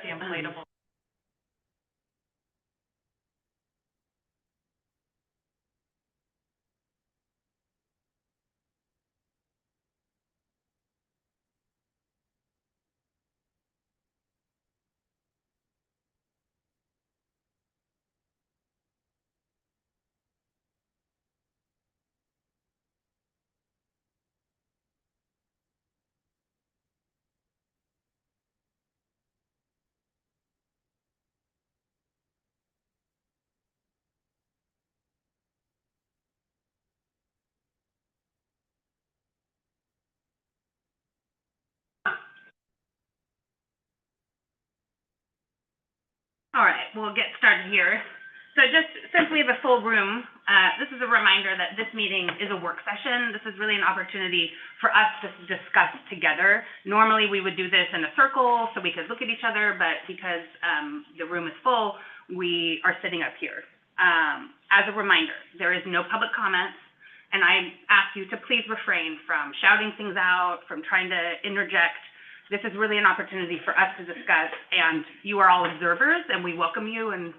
the inflatable. All right, we'll get started here. So just since we have a full room, this is a reminder that this meeting is a work session. This is really an opportunity for us to discuss together. Normally we would do this in a circle so we could look at each other, but because the room is full, we are sitting up here. As a reminder, there is no public comments, and I ask you to please refrain from shouting things out, from trying to interject. This is really an opportunity for us to discuss, and you are all observers, and we welcome you, and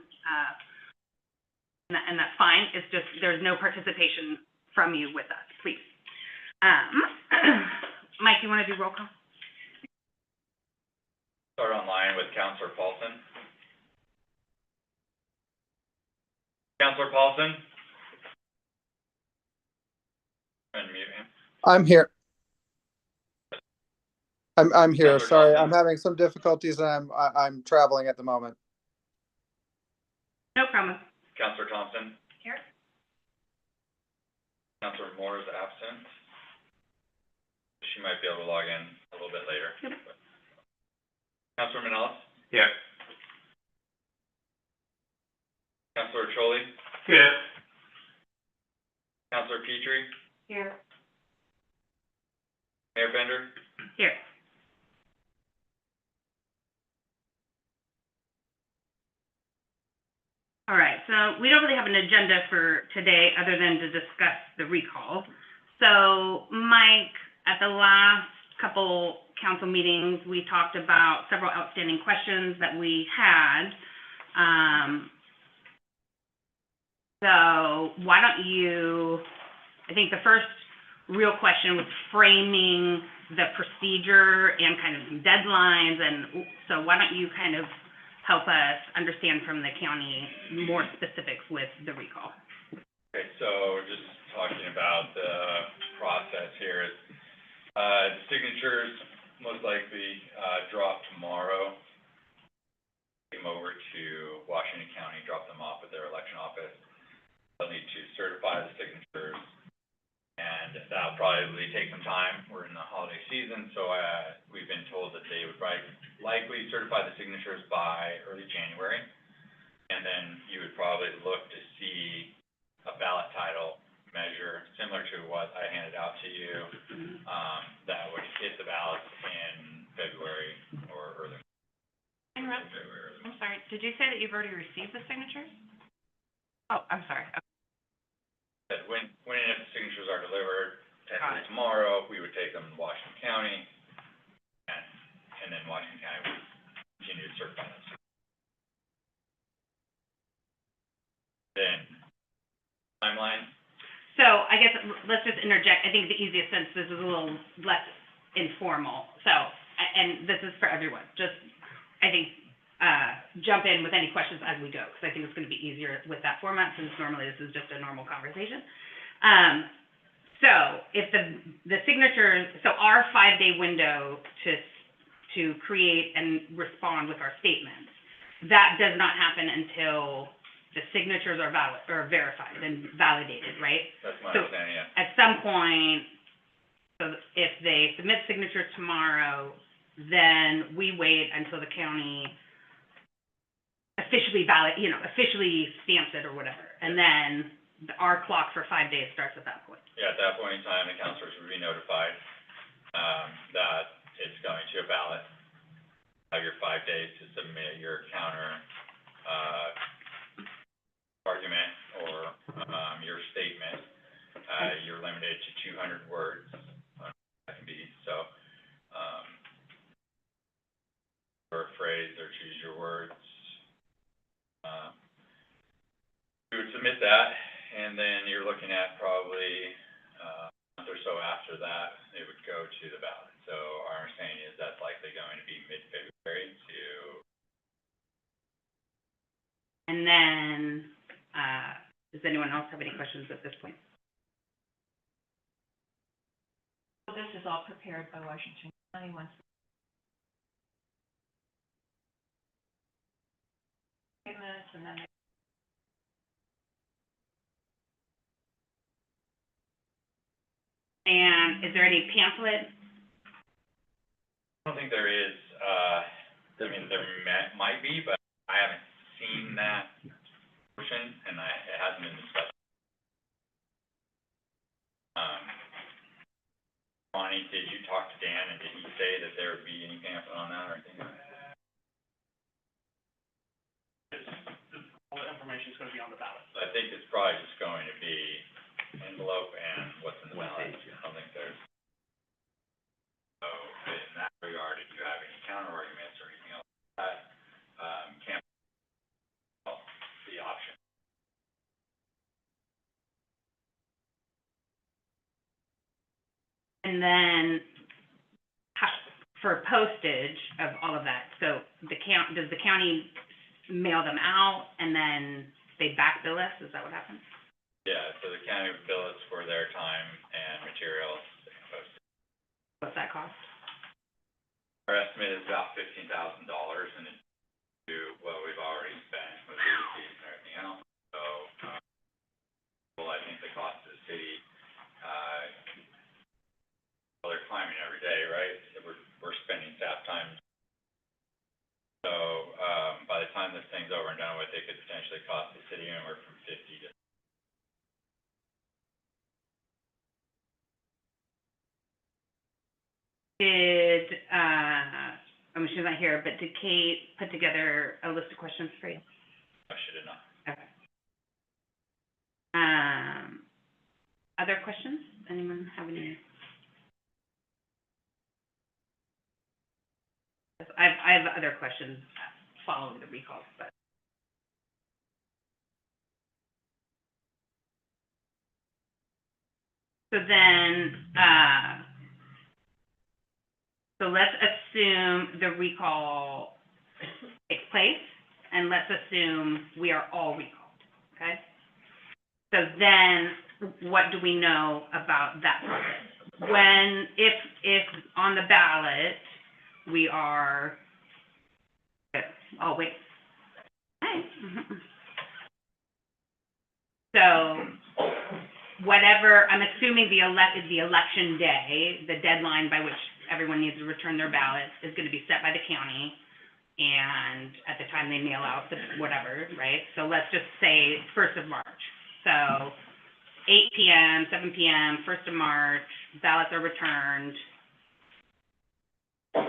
that's fine. It's just there's no participation from you with us, please. Mike, you want to do roll call? Start online with Councillor Paulson. Councillor Paulson? Unmute him. I'm here. I'm here. Councillor Sorry, Thompson. I'm having some difficulties, and I'm traveling at the moment. No problem. Councillor Thompson? Here. Councillor Moore is absent. She might be able to log in a little bit later. Yep. Councillor Manellis? Here. Councillor Choli? Here. Councillor Petrie? Here. Mayor Bender? Here. All right, so we don't really have an agenda for today other than to discuss the recall. So Mike, at the last couple council meetings, we talked about several outstanding questions that we had. So why don't you, I think the first real question was framing the procedure and kind of deadlines, and so why don't you kind of help us understand from the county more specifics with the recall? Okay, so just talking about the process here. Signatures most likely drop tomorrow. Take them over to Washington County, drop them off at their election office. They'll need to certify the signatures, and that'll probably take some time. We're in the holiday season, so we've been told that they would likely certify the signatures by early January, and then you would probably look to see a ballot title measure similar to what I handed out to you, that would hit the ballots in February or early February. I'm sorry, did you say that you've already received the signatures? Oh, I'm sorry. That when and if the signatures are delivered, technically tomorrow, we would take them to Washington County, and then Washington County would continue to certify them. Then, timeline? So I guess let's just interject. I think the easiest sense, this is a little less informal. So, and this is for everyone. Just, I think, jump in with any questions as we go, because I think it's going to be easier with that format, since normally this is just a normal conversation. So if the signatures, so our 5-day window to create and respond with our statements, that does not happen until the signatures are valid or verified and validated, right? That's my So, understanding, yeah. At some point, so if they submit signatures tomorrow, then we wait until the county officially officially stamps it or whatever, and then our clock for 5 days starts at that point. Yeah, at that point in time, the councilors would be notified that it's going to a ballot. Have your 5 days to submit your counter argument or your statement. You're limited to 200 words. That can be so. or phrase or choose your words. You would submit that, and then you're looking at probably, a month or so after that, it would go to the ballot. So our understanding is that's likely going to be mid-February to, And then, does anyone else have any questions at this point? This is all prepared by Washington County once. Statements and then And is there any pamphlet? I don't think there is, I mean, there might be, but I haven't seen that portion, and it hasn't been discussed. Bonnie, did you talk to Dan, and did he say that there would be any pamphlet on that or anything? All the information's gonna be on the ballot. I think it's probably just going to be envelope and what's in the ballot. I don't think there's. So in that regard, if you have any counter arguments or anything else like that, can't the option. And then, for postage of all of that, so does the county mail them out and then they back bill us? Is that what happens? Yeah, so the county would bill us for their time and materials posted. What's that cost? Our estimate is about $15,000, and it's to what we've already spent with legal fees and everything else. So, well, I think the cost to the city, well, they're climbing every day, right? We're spending staff time. So, by the time this thing's over and done with, it could potentially cost the city anywhere from 50 to. I mean, she's not here, but did Kate put together a list of questions for you? I should have known. Okay. Other questions? Anyone have any? I have other questions following the recalls, but. So then, so let's assume the recall takes place, and let's assume we are all recalled, okay? So then, what do we know about that process? When, if on the ballot, we are, oh, wait. Hey. So, whatever, I'm assuming the election day, the deadline by which everyone needs to return their ballots is gonna be set by the county, and at the time they mail out the whatever, right? So let's just say 1st of March. So 8 PM, 7 PM, 1st of March, ballots are returned.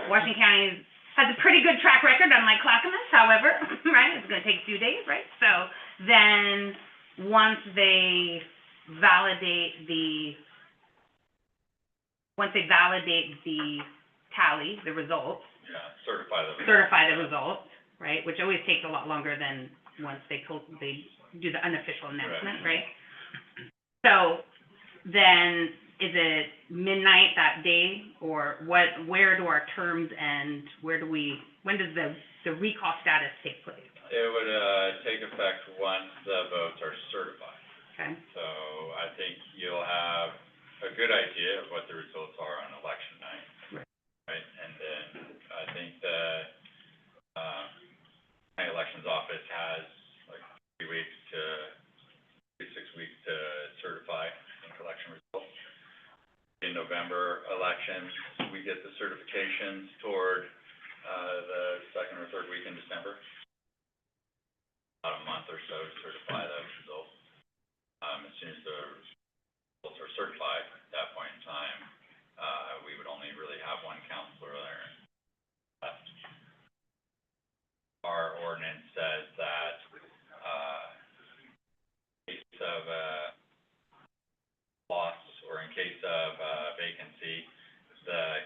Washington County has a pretty good track record, unlike Clackamas, however, right? It's gonna take a few days, right? So then, once they validate the tally, the results, Yeah, certify the. certify the results, right? Which always takes a lot longer than once they do the unofficial announcement, right? So then, is it midnight that day, or where do our terms end? When does the recall status take place? It would, take effect once the votes are certified. Okay, So I think you'll have a good idea of what the results are on election night. Right. Right, and then I think the, county elections office has like 3 weeks to 6 weeks to certify, I think, election results. In November elections, we get the certifications toward, the 2nd or 3rd week in December. About a month or so to certify those results. As soon as the results are certified, at that point in time, we would only really have one counselor there left. Our ordinance says that, in case of, loss or in case of, vacancy, the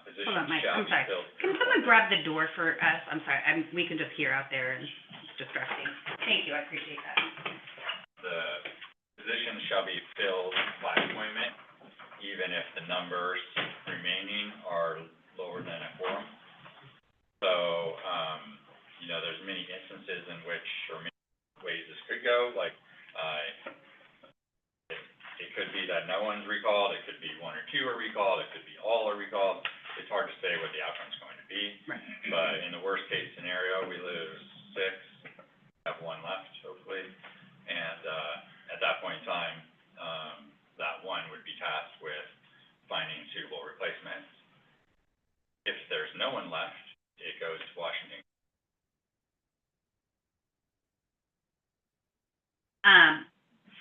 position about Mike? shall I'm be sorry. filled. Can someone grab the door for us? I'm sorry, we can just hear out there and it's distracting. Thank you, I appreciate that. The position shall be filled by appointment, even if the numbers remaining are lower than a quorum. So, there's many instances in which, or many ways this could go, like, it could be that no one's recalled, it could be one or two are recalled, it could be all are recalled. It's hard to say what the outcome's going to be. Right. But in the worst case scenario, we lose 6, have 1 left, hopefully. And, at that point in time, that 1 would be tasked with finding suitable replacements. If there's no one left, it goes to Washington.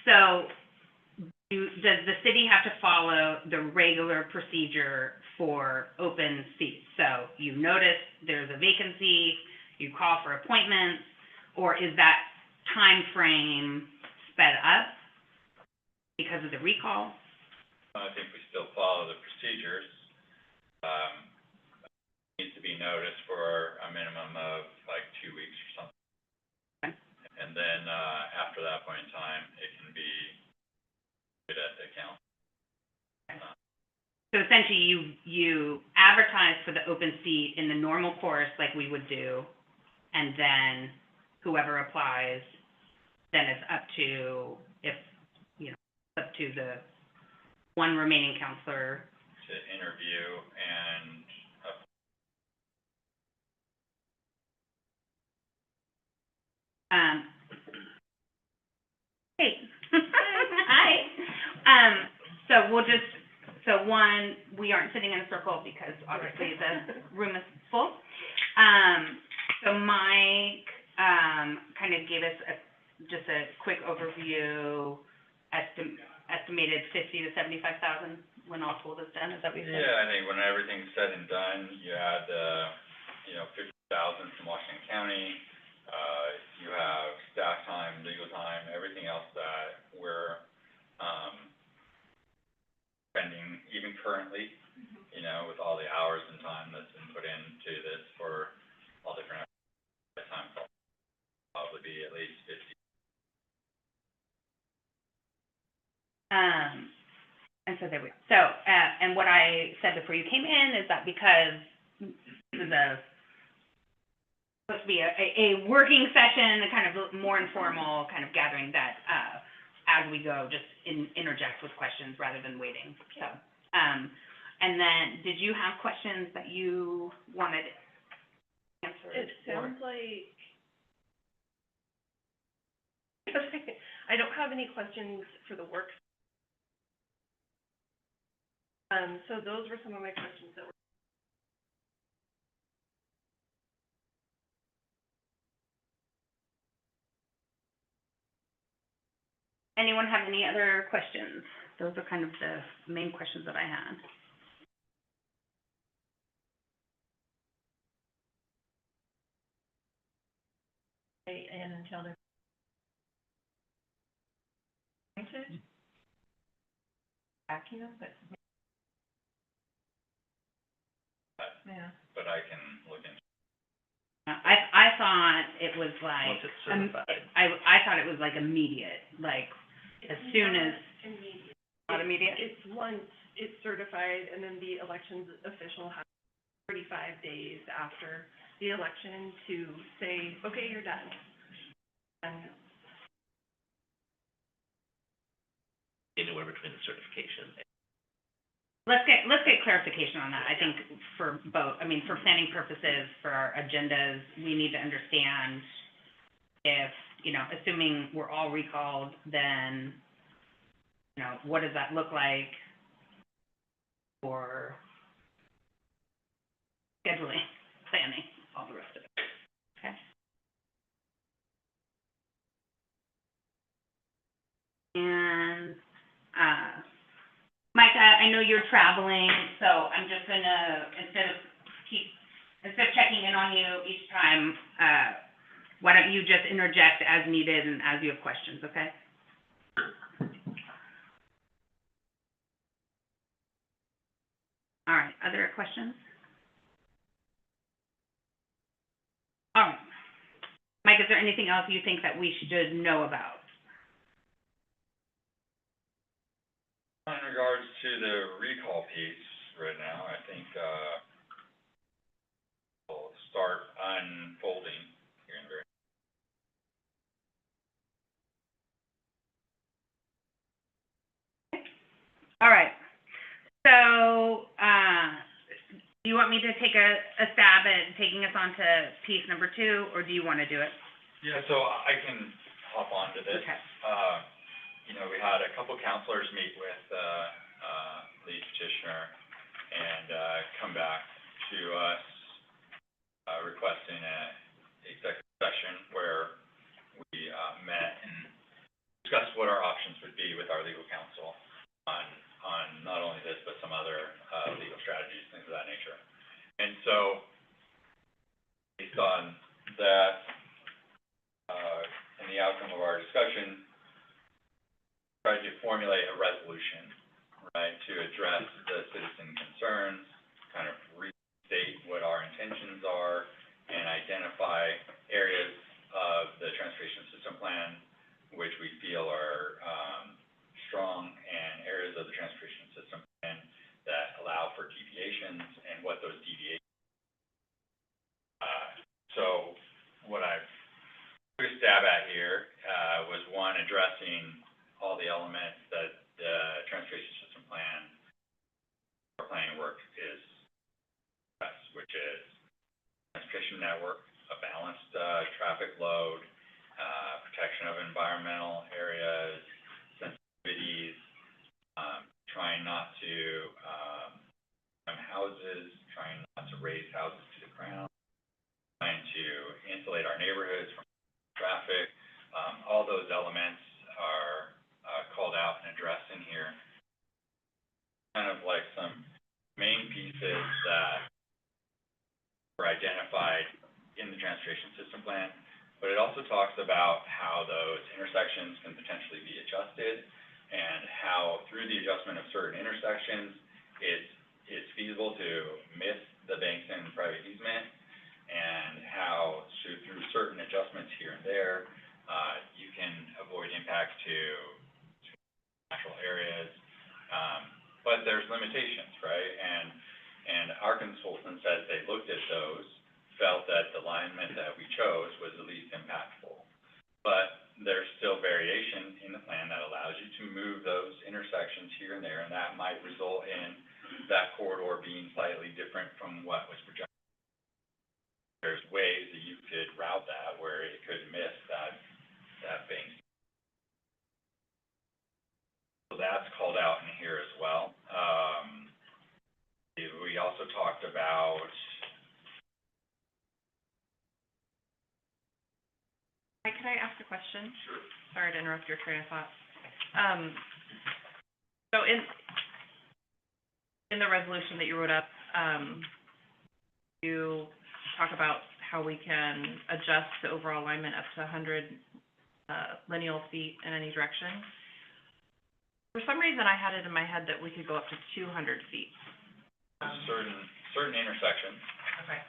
So, does the city have to follow the regular procedure for open seats? So, you notice there's a vacancy, you call for appointments, or is that time frame sped up because of the recall? I think we still follow the procedures. Needs to be noticed for a minimum of like 2 weeks or something. Okay. And then, after that point in time, it can be put at the council. So essentially, you advertise for the open seat in the normal course like we would do, and then whoever applies, then it's up to, up to the 1 remaining counselor. To interview and, Hey. Hi. So 1, we aren't sitting in a circle because obviously the room is full. So Mike, kind of gave us just a quick overview, estimated 50 to 75,000 when all told is done. Is that what you said? yeah, I think when everything's said and done, you add, 50,000 from Washington County, you have staff time, legal time, everything else that we're, spending even currently, with all the hours and time that's been put into this for all different times, probably be at least 50. And so there we go. So, and what I said before you came in is that because this is supposed to be a working session, a kind of more informal kind of gathering that, as we go, just interject with questions rather than waiting. So, and then, did you have questions that you wanted answered? It sounds like, I don't have any questions for the work. So those were some of my questions that were. Anyone have any other questions? Those are kind of the main questions that I had. And until they're appointed, vacuum, but. Yeah. But I can look into. I thought it was like, Once it's certified. I thought it was like immediate, like as soon as, Immediate. not immediate? It's once it's certified, and then the elections official has 35 days after the election to say, okay, you're done. And Anywhere between the certification and Let's get clarification on that. I think for both, for planning purposes, for our agendas, we need to understand if, assuming we're all recalled, then, what does that look like for scheduling, planning, all the rest of it, okay? And, Mike, I know you're traveling, so I'm just gonna, instead of checking in on you each time, why don't you just interject as needed and as you have questions, okay? All right, other questions? Mike, is there anything else you think that we should know about? In regards to the recall piece right now, I think, we'll start unfolding here in a very. All right. So, do you want me to take a stab at taking us on to piece number 2, or do you want to do it? Yeah, so I can hop onto this. Okay. You know, we had a couple counselors meet with, lead petitioner and, come back to us, requesting a executive session where we, met and discussed what our options would be with our legal counsel on not only this, but some other, legal strategies, things of that nature. And so, based on that, and the outcome of our discussion, tried to formulate a resolution, right, to address the citizen concerns, kind of restate what our intentions are, and identify areas of the transportation system plan which we feel are, strong, and areas of the transportation system plan that allow for deviations, and what those deviations. So what I took a stab at here, was one, addressing all the elements that the transportation system plan, or planning work is, which is transportation network, a balanced, traffic load, protection of environmental areas, sensitivities, trying not to, houses, trying not to raise houses to the ground, trying to insulate our neighborhoods from traffic. All those elements are, called out and addressed in here. Kind of like some main pieces that were identified in the transportation system plan, but it also talks about how those intersections can potentially be adjusted, and how through the adjustment of certain intersections, it's feasible to miss the Bankston private easement, and how through certain adjustments here and there, you can avoid impact to natural areas, but there's limitations, right? And our consultants, as they looked at those, felt that the alignment that we chose was the least impactful. But there's still variation in the plan that allows you to move those intersections here and there, and that might result in that corridor being slightly different from what was projected. There's ways that you could route that where it could miss that bank. So that's called out in here as well. We also talked about, Mike, can I ask a question? sure, Sorry to interrupt your train of thought. So in the resolution that you wrote up, you talk about how we can adjust the overall alignment up to 100 lineal feet in any direction. For some reason, I had it in my head that we could go up to 200 feet. certain intersections, Okay.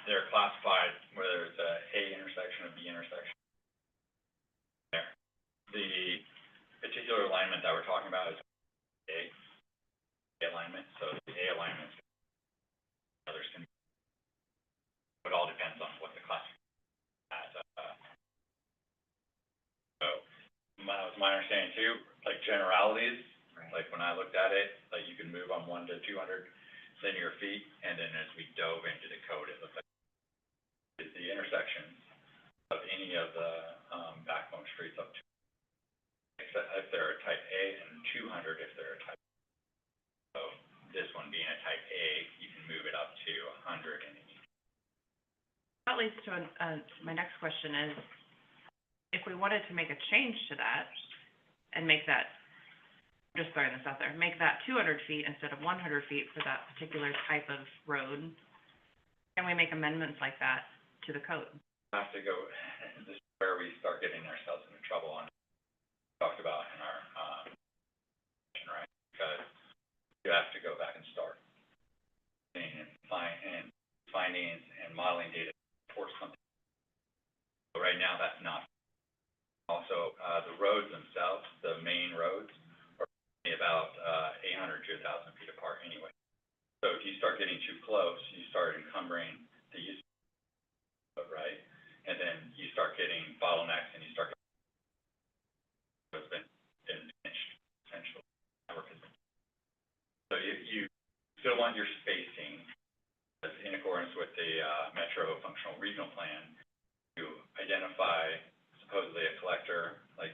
they're classified, whether it's a intersection or B intersection. There. The particular alignment that we're talking about is A alignment, so the A alignment, others can, it all depends on what the classification as, so, my understanding too, like generalities, like when I looked at it, like you can move on 1 to 200 linear feet, and then as we dove into the code, it looked like the intersections of any of the, backbone streets up to, if they're a type A, and 200 if they're a type B. So this one being a type A, you can move it up to 100 and That leads to my next question is, if we wanted to make a change to that and make that, I'm just throwing this out there, make that 200 feet instead of 100 feet for that particular type of road, can we make amendments like that to the code? have to go, this is where we start getting ourselves into trouble on, talked about in our, right? Because you have to go back and start and findings and modeling data for something. Right now, that's not. Also, the roads themselves, the main roads, are only about, 800 to 1,000 feet apart anyway. So if you start getting too close, you start encumbering the use of it, right? And then you start getting bottlenecks and you start, it's been pinched, essentially. So you still want your spacing, as in accordance with the, Metro Functional Regional Plan, to identify supposedly a collector, like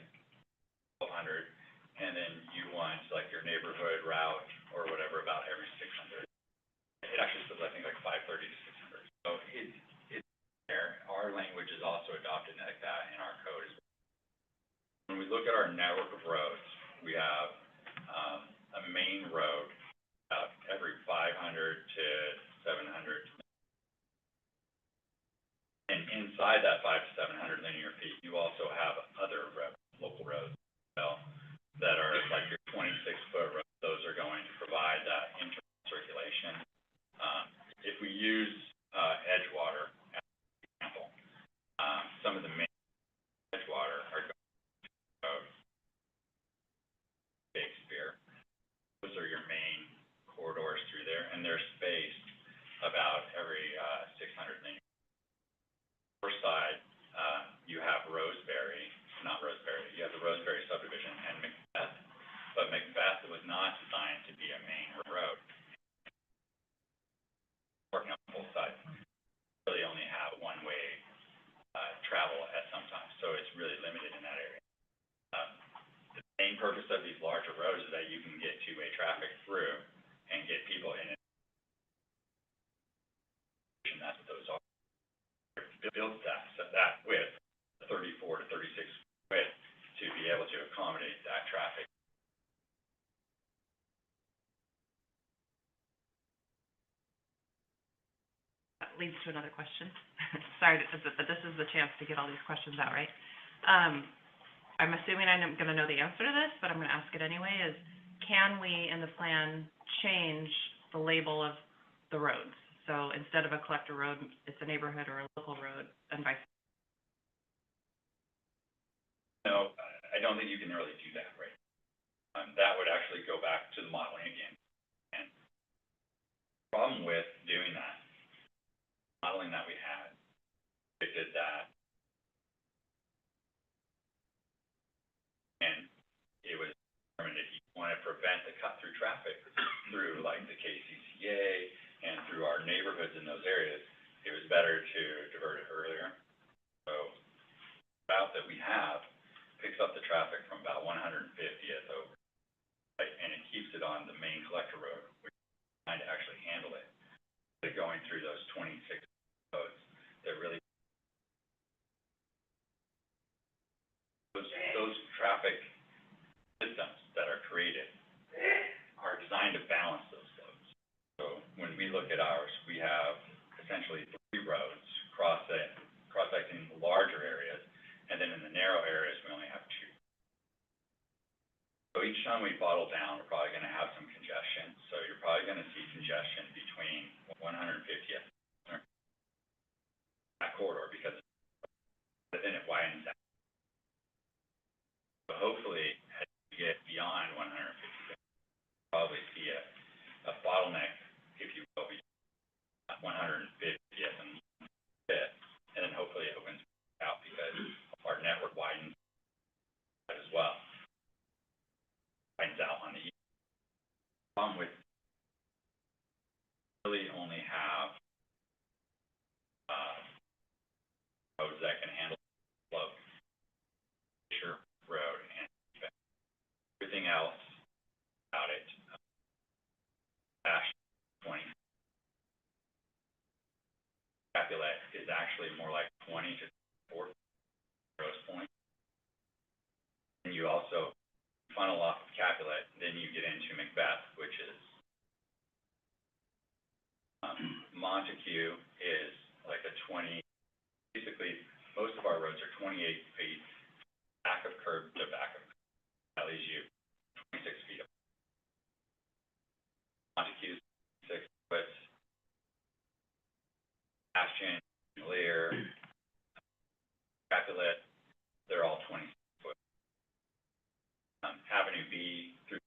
1,200, and then you want, like, your neighborhood route or whatever about every 600. It actually says, I think, like 530 to 600. So it's there. Our language is also adopted like that in our code. When we look at our network of roads, we have, a main road about every 500 to 700. And inside that 500 to 700 linear feet, you also have other roads, local roads, well, that are like your 26-foot roads. Those are going to provide that internal circulation. If we use, Edgewater as an example, some of the main Edgewater are going to Shakespeare. Those are your main corridors through there, and they're spaced about every, 600 linear. First side, you have Roseberry, not Roseberry, you have the Roseberry subdivision and Macbeth, but Macbeth was not designed to be a main road. Working on both sides, really only have one-way, travel at some times, so it's really limited in that area. The main purpose of these larger roads is that you can get two-way traffic through and get people in it. And that's what those are. Built that width, 34 to 36 width, to be able to accommodate that traffic. That leads to another question. Sorry, but this is the chance to get all these questions out, right? I'm assuming I'm gonna know the answer to this, but I'm gonna ask it anyway, is can we, in the plan, change the label of the roads? So instead of a collector road, it's a neighborhood or a local road, and vice versa. No, I don't think you can really do that, right? That would actually go back to the modeling again. And the problem with doing that, modeling that we had, predicted that, and it was determined that you want to prevent the cut-through traffic through, like, the KCCA and through our neighborhoods in those areas, it was better to divert it earlier. So the route that we have picks up the traffic from about 150th over, right, and it keeps it on the main collector road, which is trying to actually handle it. They're going through those 26 roads that really, those traffic systems that are created are designed to balance those loads. So when we look at ours, we have essentially 3 roads cross-secting the larger areas, and then in the narrow areas, we only have 2. So each time we bottle down, we're probably gonna have some congestion, so you're probably gonna see congestion between 150th that corridor, because then it widens out. So hopefully, as you get beyond 150th, you'll probably see a bottleneck, if you will, between 150th and 5th, and then hopefully it opens out because our network widens as well. Widens out on the east. Problem with really only have roads that can handle flow, Fisher Road, and everything else about it. Dash 20. Capulet is actually more like 20 to 4 gross points. And you also funnel off of Capulet, then you get into Macbeth, which is Montague is like a 20, basically, most of our roads are 28 feet back of curb to back of curb. That leaves you 26 feet up. Montague's 6 foot. Bastion, Lear, Capulet, they're all 20-foot. Avenue B through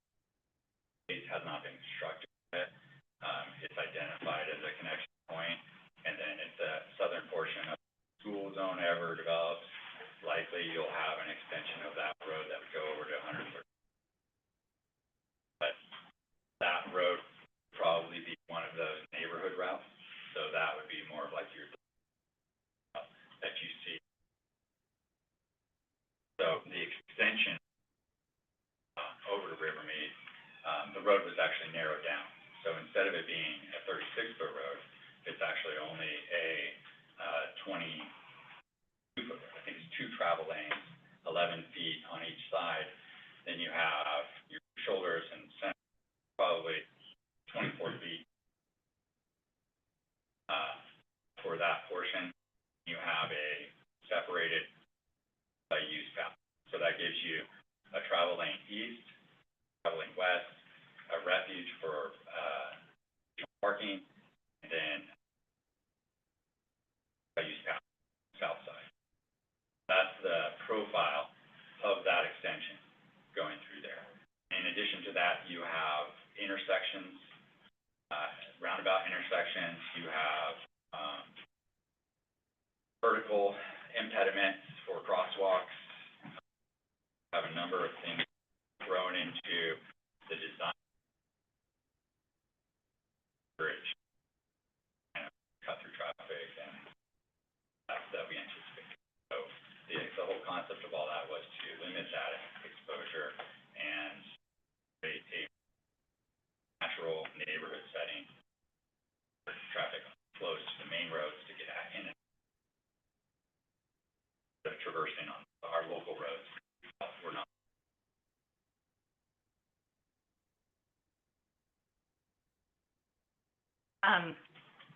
has not been constructed yet. It's identified as a connection point, and then if the southern portion of the school zone ever develops, likely you'll have an extension of that road that would go over to 130. But that road would probably be one of those neighborhood routes, so that would be more of like your that you see. So the extension over to Rivermead, the road was actually narrowed down. So instead of it being a 36-foot road, it's actually only a 22-foot road. I think it's 2 travel lanes, 11 feet on each side. Then you have your shoulders and center, probably 24 feet for that portion. You have a separated use path. So that gives you a travel lane east, travel lane west, a refuge for parking, and then a use path south side. That's the profile of that extension going through there. In addition to that, you have intersections, roundabout intersections. You have vertical impediments for crosswalks. Have a number of things thrown into the design bridge and cut through traffic, and that we anticipate. So the whole concept of all that was to limit that exposure and create a natural neighborhood setting for traffic flows to the main roads to get in and traversing on our local roads. We're not.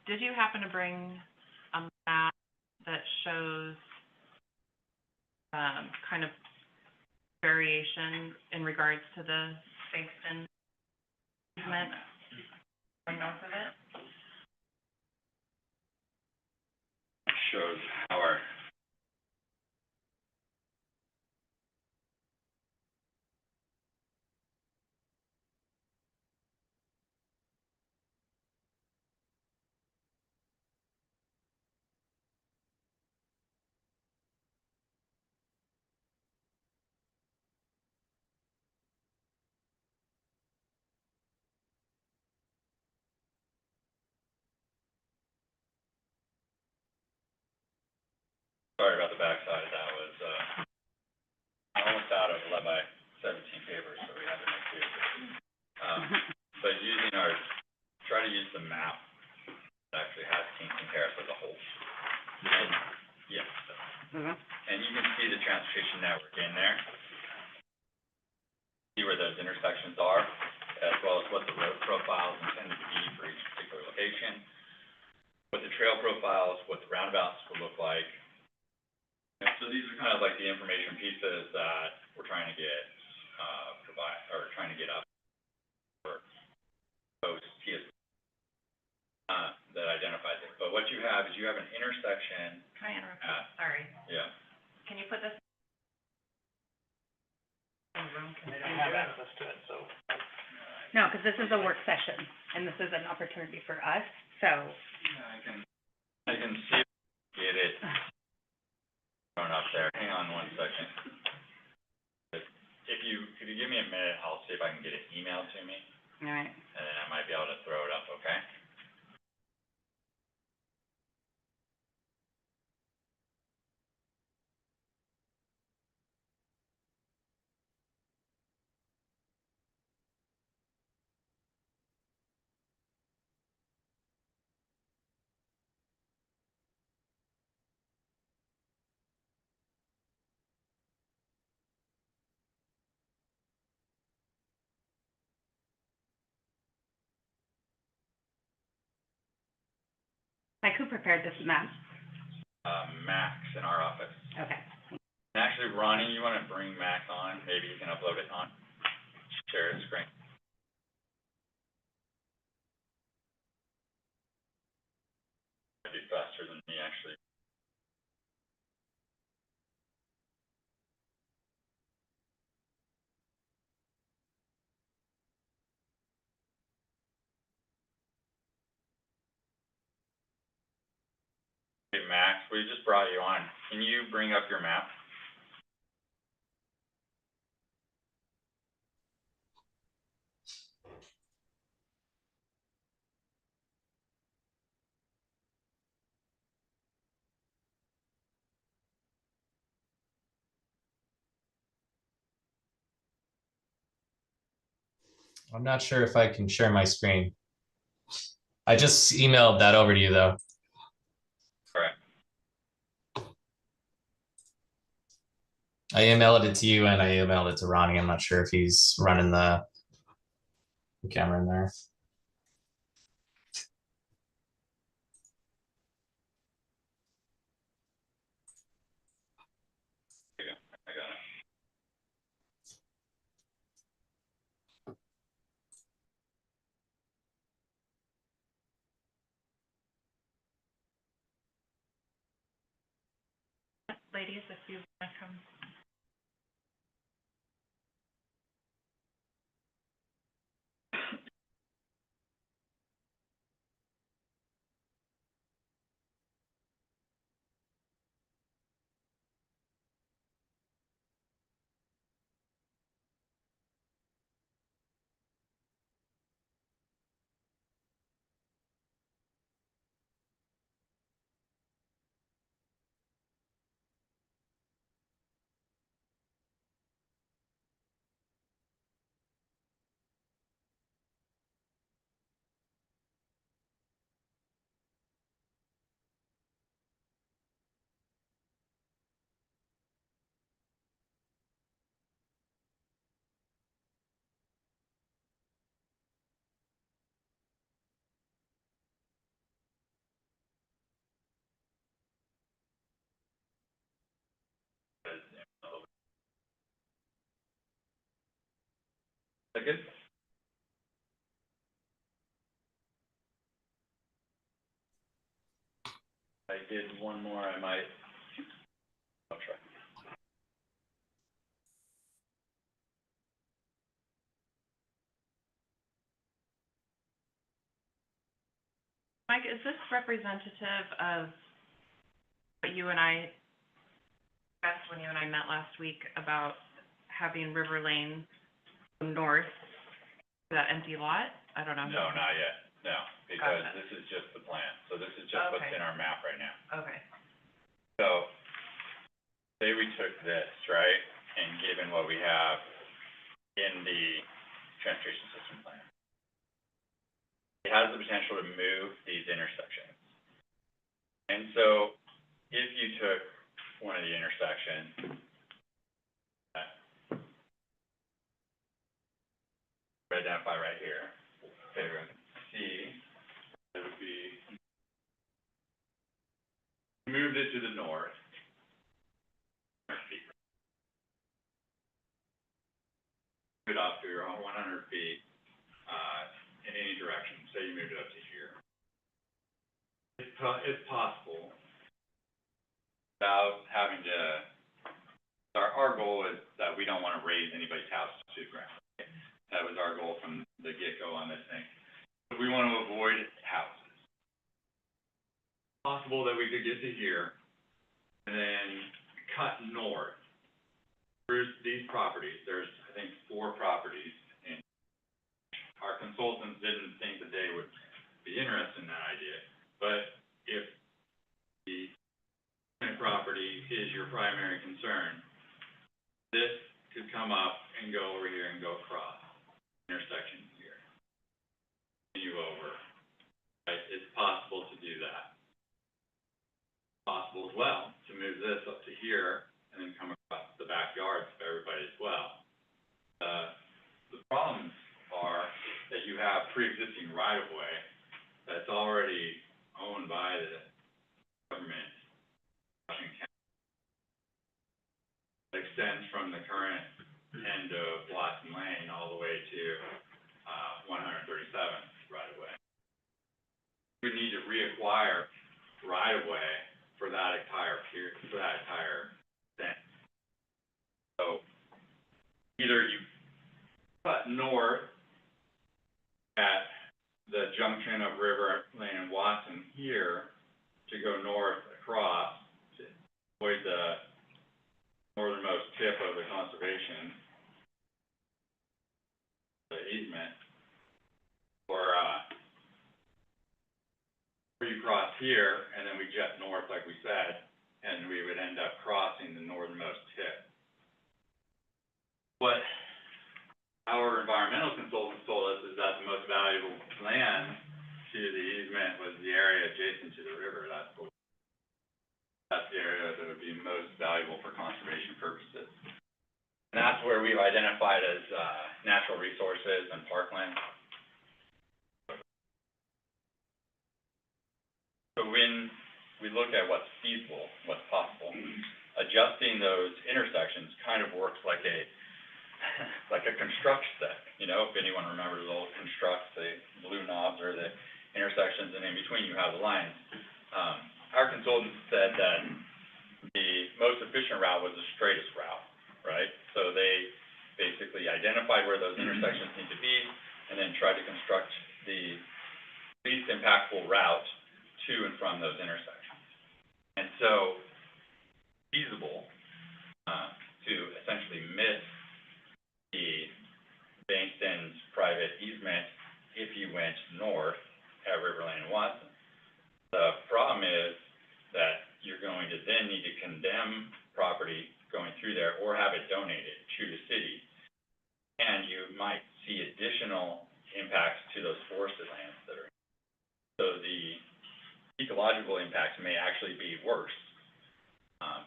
Did you happen to bring a map that shows, kind of variation in regards to the Bankston easement or north of it? Shows how our sorry about the backside. That was almost out of 11 by 17 papers, so we had to make do. But using try to use the map that actually has Kingston Terrace as a whole. And, yes. And you can see the transportation network in there. See where those intersections are, as well as what the road profiles intended to be for each particular location, what the trail profiles, what the roundabouts will look like. And so these are kind of like the information pieces that we're trying to get up for post TS that identifies it. But what you have is you have an intersection. Can I interrupt you? Sorry. Yeah. Can you put this in the room? They don't have access to it, so. No, because this is a work session, and this is an opportunity for us, so. Yeah, I can see if I can get it thrown up there. Hang on one second. If you give me a minute, I'll see if I can get it emailed to me, All right. and then I might be able to throw it up, okay? Like, who prepared this map? Max in our office. Okay. And actually, Ronnie, you wanna bring Max on? Maybe you can upload it on, share his screen. That'd be faster than me, actually. Hey, Max, we just brought you on. Can you bring up your map? I'm not sure if I can share my screen. I just emailed that over to you though. Correct. I emailed it to you and I emailed it to Ronnie. I'm not sure if he's running the camera in there. I got it. Ladies, if you wanna come. Is that good? I did one more, I'll try. Mike, is this representative of what you and I discussed when you and I met last week about having River Lane go north, that empty lot? I don't know. No, not yet, no, because Gotcha. this is just the plan, so this is just what's Okay. in our map right now. Okay. So, say we took this, right, and given what we have in the transportation system plan, it has the potential to move these intersections. And so, if you took one of the intersections, identify right here, okay, we're gonna see, it would be, moved it to the north, move it up to your own 100 feet, in any direction, say you moved it up to here. It's possible, without having to, our goal is that we don't wanna raise anybody's house to the ground. That was our goal from the get-go on this thing. But we want to avoid houses. Possible that we could get to here and then cut north through these properties. There's, I think, 4 properties, and our consultants didn't think that they would be interested in that idea. But if the property is your primary concern, this could come up and go over here and go across intersection here. Continue over, right? It's possible to do that. Possible as well to move this up to here and then come across the backyards of everybody as well. The problems are that you have pre-existing right-of-way that's already owned by the government, Washington County. It extends from the current end of Blossom Lane all the way to 137th right-of-way. We need to reacquire right-of-way for that entire period, for that entire thing. So either you cut north at the junction of River Lane and Watson here to go north across to avoid the northernmost tip of the conservation, the easement, or you cross here, and then we jet north, like we said, and we would end up crossing the northernmost tip. What our environmental consultants told us is that the most valuable land to the easement was the area adjacent to the river. That's the area that would be most valuable for conservation purposes. And that's where we've identified as, natural resources and parkland. So when we look at what's feasible, what's possible, adjusting those intersections kind of works like a construct set, you know, if anyone remembers old constructs, the blue knobs or the intersections, and in between you have the lines. Our consultants said that the most efficient route was the straightest route, right? So they basically identified where those intersections need to be, and then tried to construct the least impactful route to and from those intersections. And so, feasible to essentially miss the Bankston's private easement if you went north at River Lane and Watson. The problem is that you're going to then need to condemn property going through there or have it donated to the city. And you might see additional impacts to those forested lands that are. So the ecological impacts may actually be worse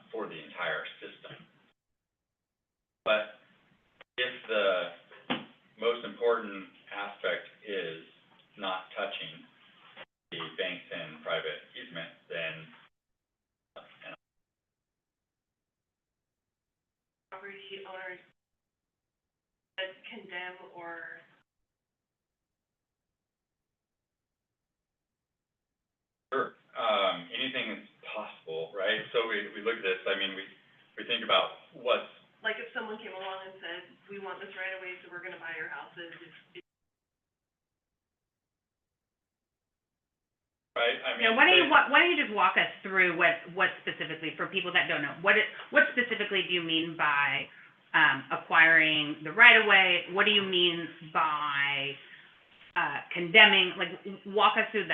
for the entire system. But if the most important aspect is not touching the Bankston private easement, then Property owners that condemn or sure, anything is possible, right? So we look at this, I mean, we think about what's, like if someone came along and said, we want this right away, so we're gonna buy your houses, right, I mean. Yeah, why don't you just walk us through what specifically, for people that don't know, what specifically do you mean by, acquiring the right-of-way? What do you mean by, condemning, like, walk us through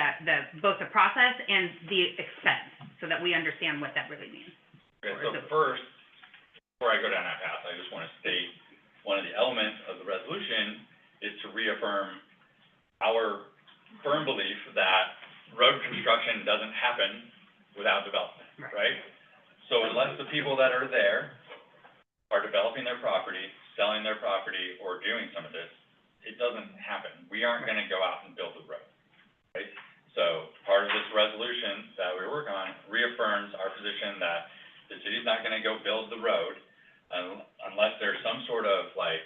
both the process and the expense, so that we understand what that really means. Okay, so first, before I go down that path, I just want to state, one of the elements of the resolution is to reaffirm our firm belief that road construction doesn't happen without development, right? So unless the people that are there are developing their property, selling their property, or doing some of this, it doesn't happen. We aren't gonna go out and build the road, right? So part of this resolution that we work on reaffirms our position that the city's not gonna go build the road unless there's some sort of like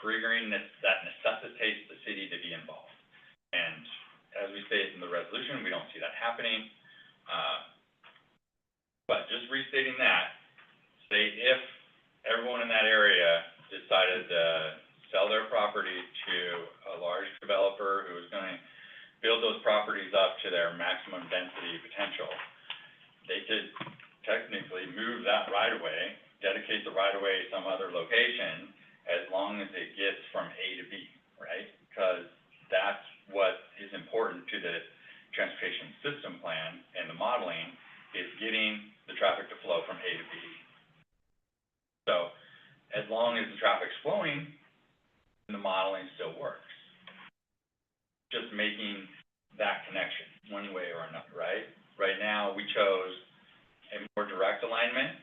triggering that necessitates the city to be involved. And as we state in the resolution, we don't see that happening. But just restating that, say if everyone in that area decided to sell their property to a large developer who is gonna build those properties up to their maximum density potential, they could technically move that right-of-way, dedicate the right-of-way some other location, as long as it gets from A to B, right? Because that's what is important to the transportation system plan and the modeling, is getting the traffic to flow from A to B. So, as long as the traffic's flowing, the modeling still works. Just making that connection, one way or another, right? Right now, we chose a more direct alignment.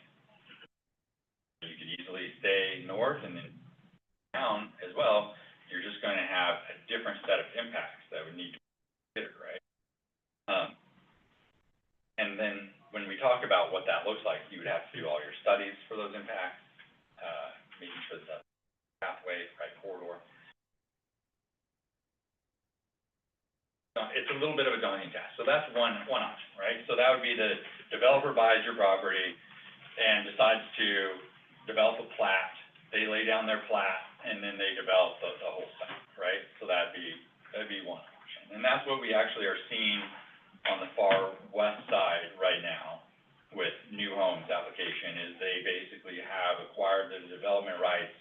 You could easily stay north and then down as well. You're just gonna have a different set of impacts that would need to be considered, right? And then when we talk about what that looks like, you would have to do all your studies for those impacts, making sure that the pathway, right corridor. It's a little bit of a daunting task. So that's one option, right? So that would be the developer buys your property and decides to develop a plat. They lay down their plat and then they develop the whole site, right? So that'd be one option. And that's what we actually are seeing on the far west side right now. is they basically have acquired the development rights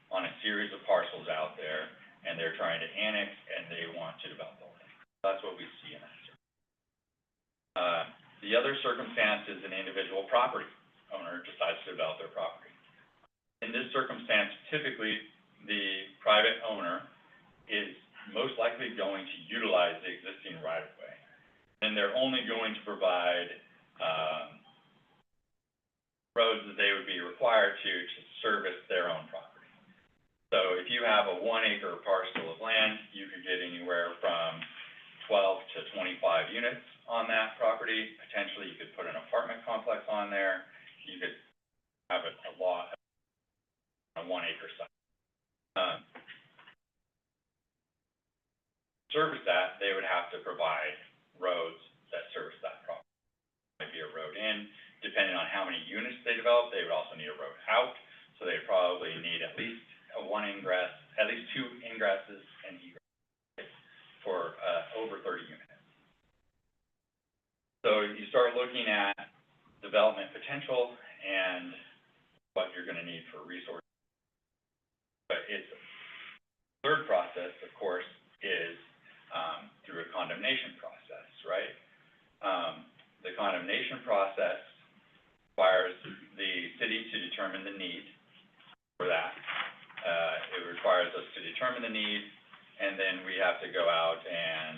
on a series of parcels out there, and they're trying to annex, and they want to develop all that. That's what we see in that. The other circumstance is an individual property owner decides to develop their property. In this circumstance, typically, the private owner is most likely going to utilize the existing right-of-way. And they're only going to provide, roads that they would be required to service their own property. So if you have a 1 acre parcel of land, you could get anywhere from 12 to 25 units on that property. Potentially, you could put an apartment complex on there. You could have a lot on a 1 acre site. Service that, they would have to provide roads that service that property. Might be a road in, depending on how many units they develop, they would also need a road out. So they probably need at least one ingress, at least 2 ingresses and egress for over 30 units. So you start looking at development potential and what you're going to need for resources. But its third process, of course, is through a condemnation process, right? The condemnation process requires the city to determine the need for that. It requires us to determine the need, and then we have to go out and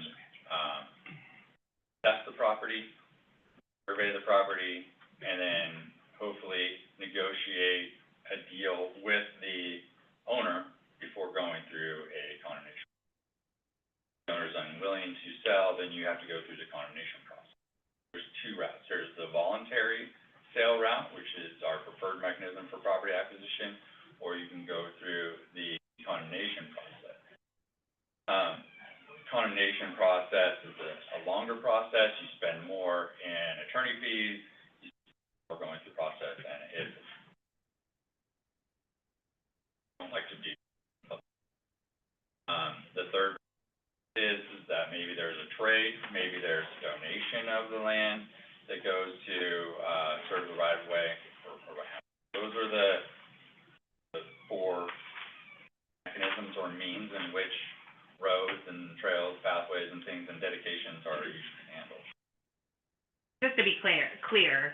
test the property, survey the property, and then hopefully negotiate a deal with the owner before going through a condemnation. If the owner is unwilling to sell, then you have to go through the condemnation process. There's 2 routes. There's the voluntary sale route, which is our preferred mechanism for property acquisition, or you can go through the condemnation process. Condemnation process is a longer process. You spend more in attorney fees. We're going through the process, and it's I don't like to do. The third is that maybe there's a trade, maybe there's a donation of the land that goes to sort of the right of way or what have you. Those are the 4 mechanisms or means in which roads and trails, pathways, and things and dedications are usually handled. Just to be clear,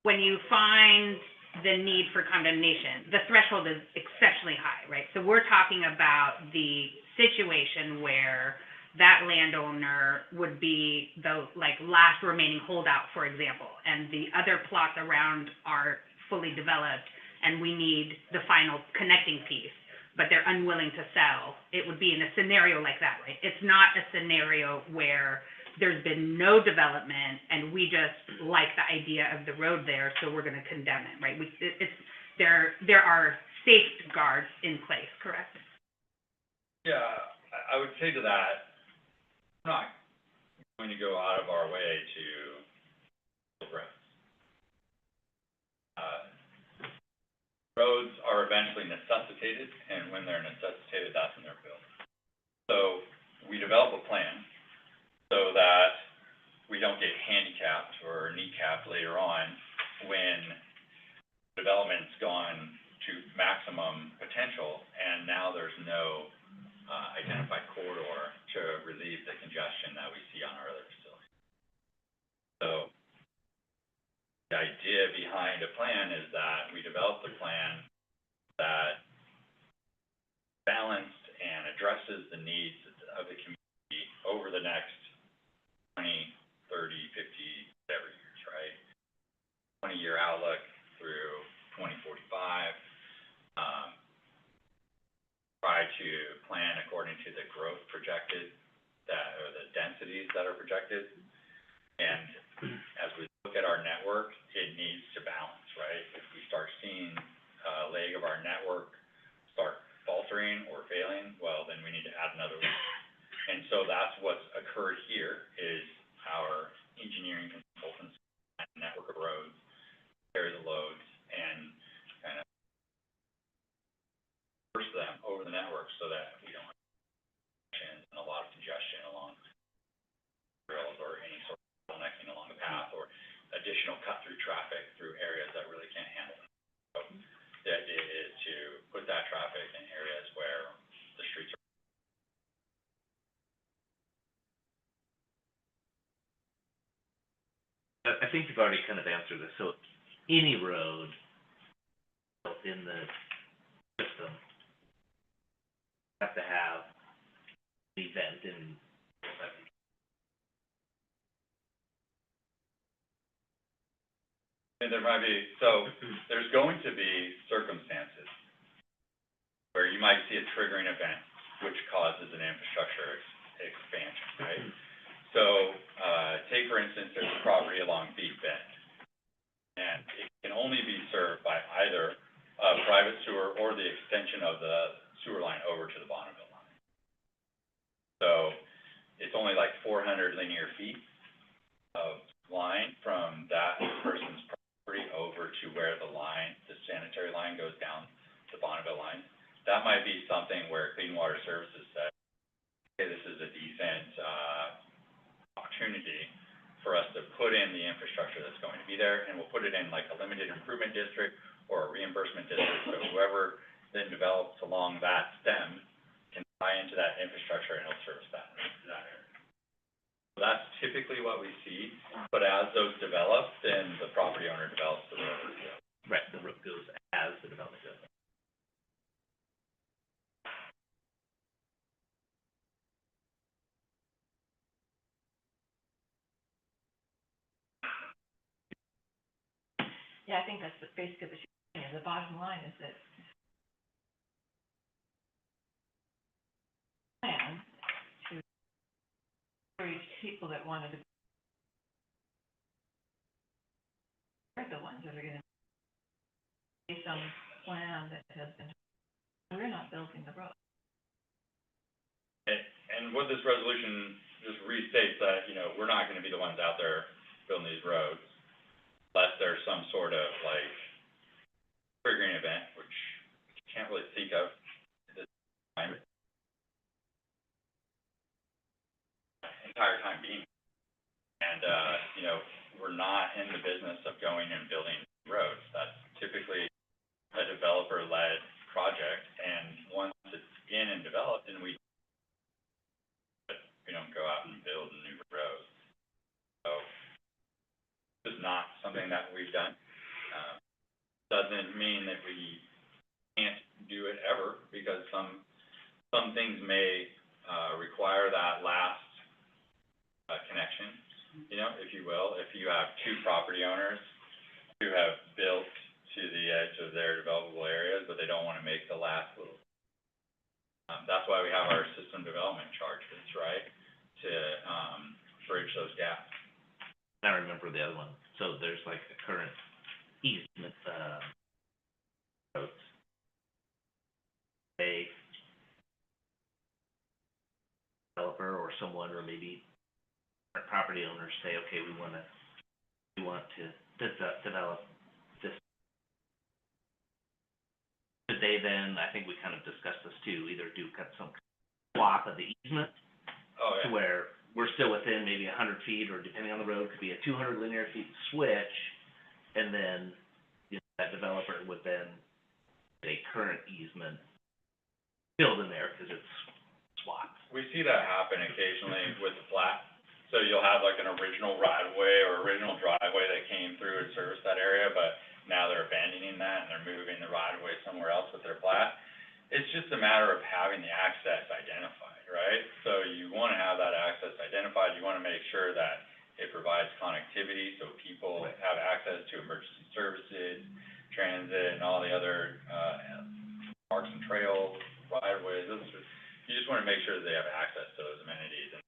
when you find the need for condemnation, the threshold is exceptionally high, right? So we're talking about the situation where that landowner would be the last remaining holdout, for example, and the other plots around are fully developed, and we need the final connecting piece, but they're unwilling to sell. It would be in a scenario like that, right? It's not a scenario where there's been no development and we just like the idea of the road there, so we're going to condemn it, right? There are safeguards in place, correct? Yeah, I would say to that, we're not going to go out of our way to build roads. Roads are eventually necessitated, and when they're necessitated, that's when they're built. So we develop a plan so that we don't get handicapped or kneecapped later on when development's gone to maximum potential, and now there's no identified corridor to relieve the congestion that we see on our other facilities. So the idea behind a plan is that we develop the plan that balanced and addresses the needs of the community over the next 20, 30, 50, whatever years, right? 20-year outlook through 2045. Try to plan according to the growth projected, or the densities that are projected. And as we look at our network, it needs to balance, right? If we start seeing a leg of our network start faltering or failing, well, then we need to add another leg. And so that's what's occurred here, is our engineering consultants and network of roads carry the loads and kind of force them over the network so that we don't have and a lot of congestion along rails or any sort of bottlenecking along the path or additional cut-through traffic through I think you've already kind of answered this, so any road built in the system have to have an event in, And there might be, so there's going to be circumstances where you might see a triggering event which causes an infrastructure expansion, right? So, take for instance, there's a property along Beat Bend, and it can only be served by either a private sewer or the extension of the sewer line over to the Bonneville line. So, it's only like 400 linear feet of line from that person's property over to where the line, the sanitary line goes down the Bonneville line. That might be something where Clean Water Services said, okay, this is a decent, opportunity for us to put in the infrastructure that's going to be there, and we'll put it in like a limited improvement district or a reimbursement district, so whoever then develops along that stem can tie into that infrastructure and it'll service that area. So that's typically what we see, but as those develop, then the property owner develops the road. right, the road goes as the development goes. Yeah, I think that's basically the bottom line is that plan to encourage people that wanted to, are the ones that are gonna, based on this plan that has been, we're not building the road. And what this resolution just restates that, you know, we're not gonna be the ones out there building these roads unless there's some sort of like triggering event, which you can't really think of at this time. Entire time being. And, you know, we're not in the business of going and building roads. That's typically a developer-led project, and once it's in and developed, then we don't go out and build new roads. So, this is not something that we've done. Doesn't mean that we can't do it ever, because some things may, require that last, connection, you know, if you will. If you have two property owners who have built to the edge of their developable areas, but they don't wanna make the last little. That's why we have our system development charges, right? To, bridge those gaps. I remember the other one, so there's like a current easement, roads. A developer or someone, or maybe property owners say, okay, we want to develop this. Could they then, I think we kind of discussed this too, either do cut some swap of the easement Oh, to yeah. where we're still within maybe 100 feet, or depending on the road, could be a 200 linear feet switch, and then, you know, that developer would then get a current easement filled in there, because it's swapped. We see that happen occasionally with the plat. So you'll have like an original right-of-way or original driveway that came through and serviced that area, but now they're abandoning that and they're moving the right-of-way somewhere else with their plat. It's just a matter of having the access identified, right? So you wanna have that access identified, you wanna make sure that it provides connectivity, so people have access to emergency services, transit, and all the other, parks and trails, right-of-ways. You just wanna make sure that they have access to those amenities. And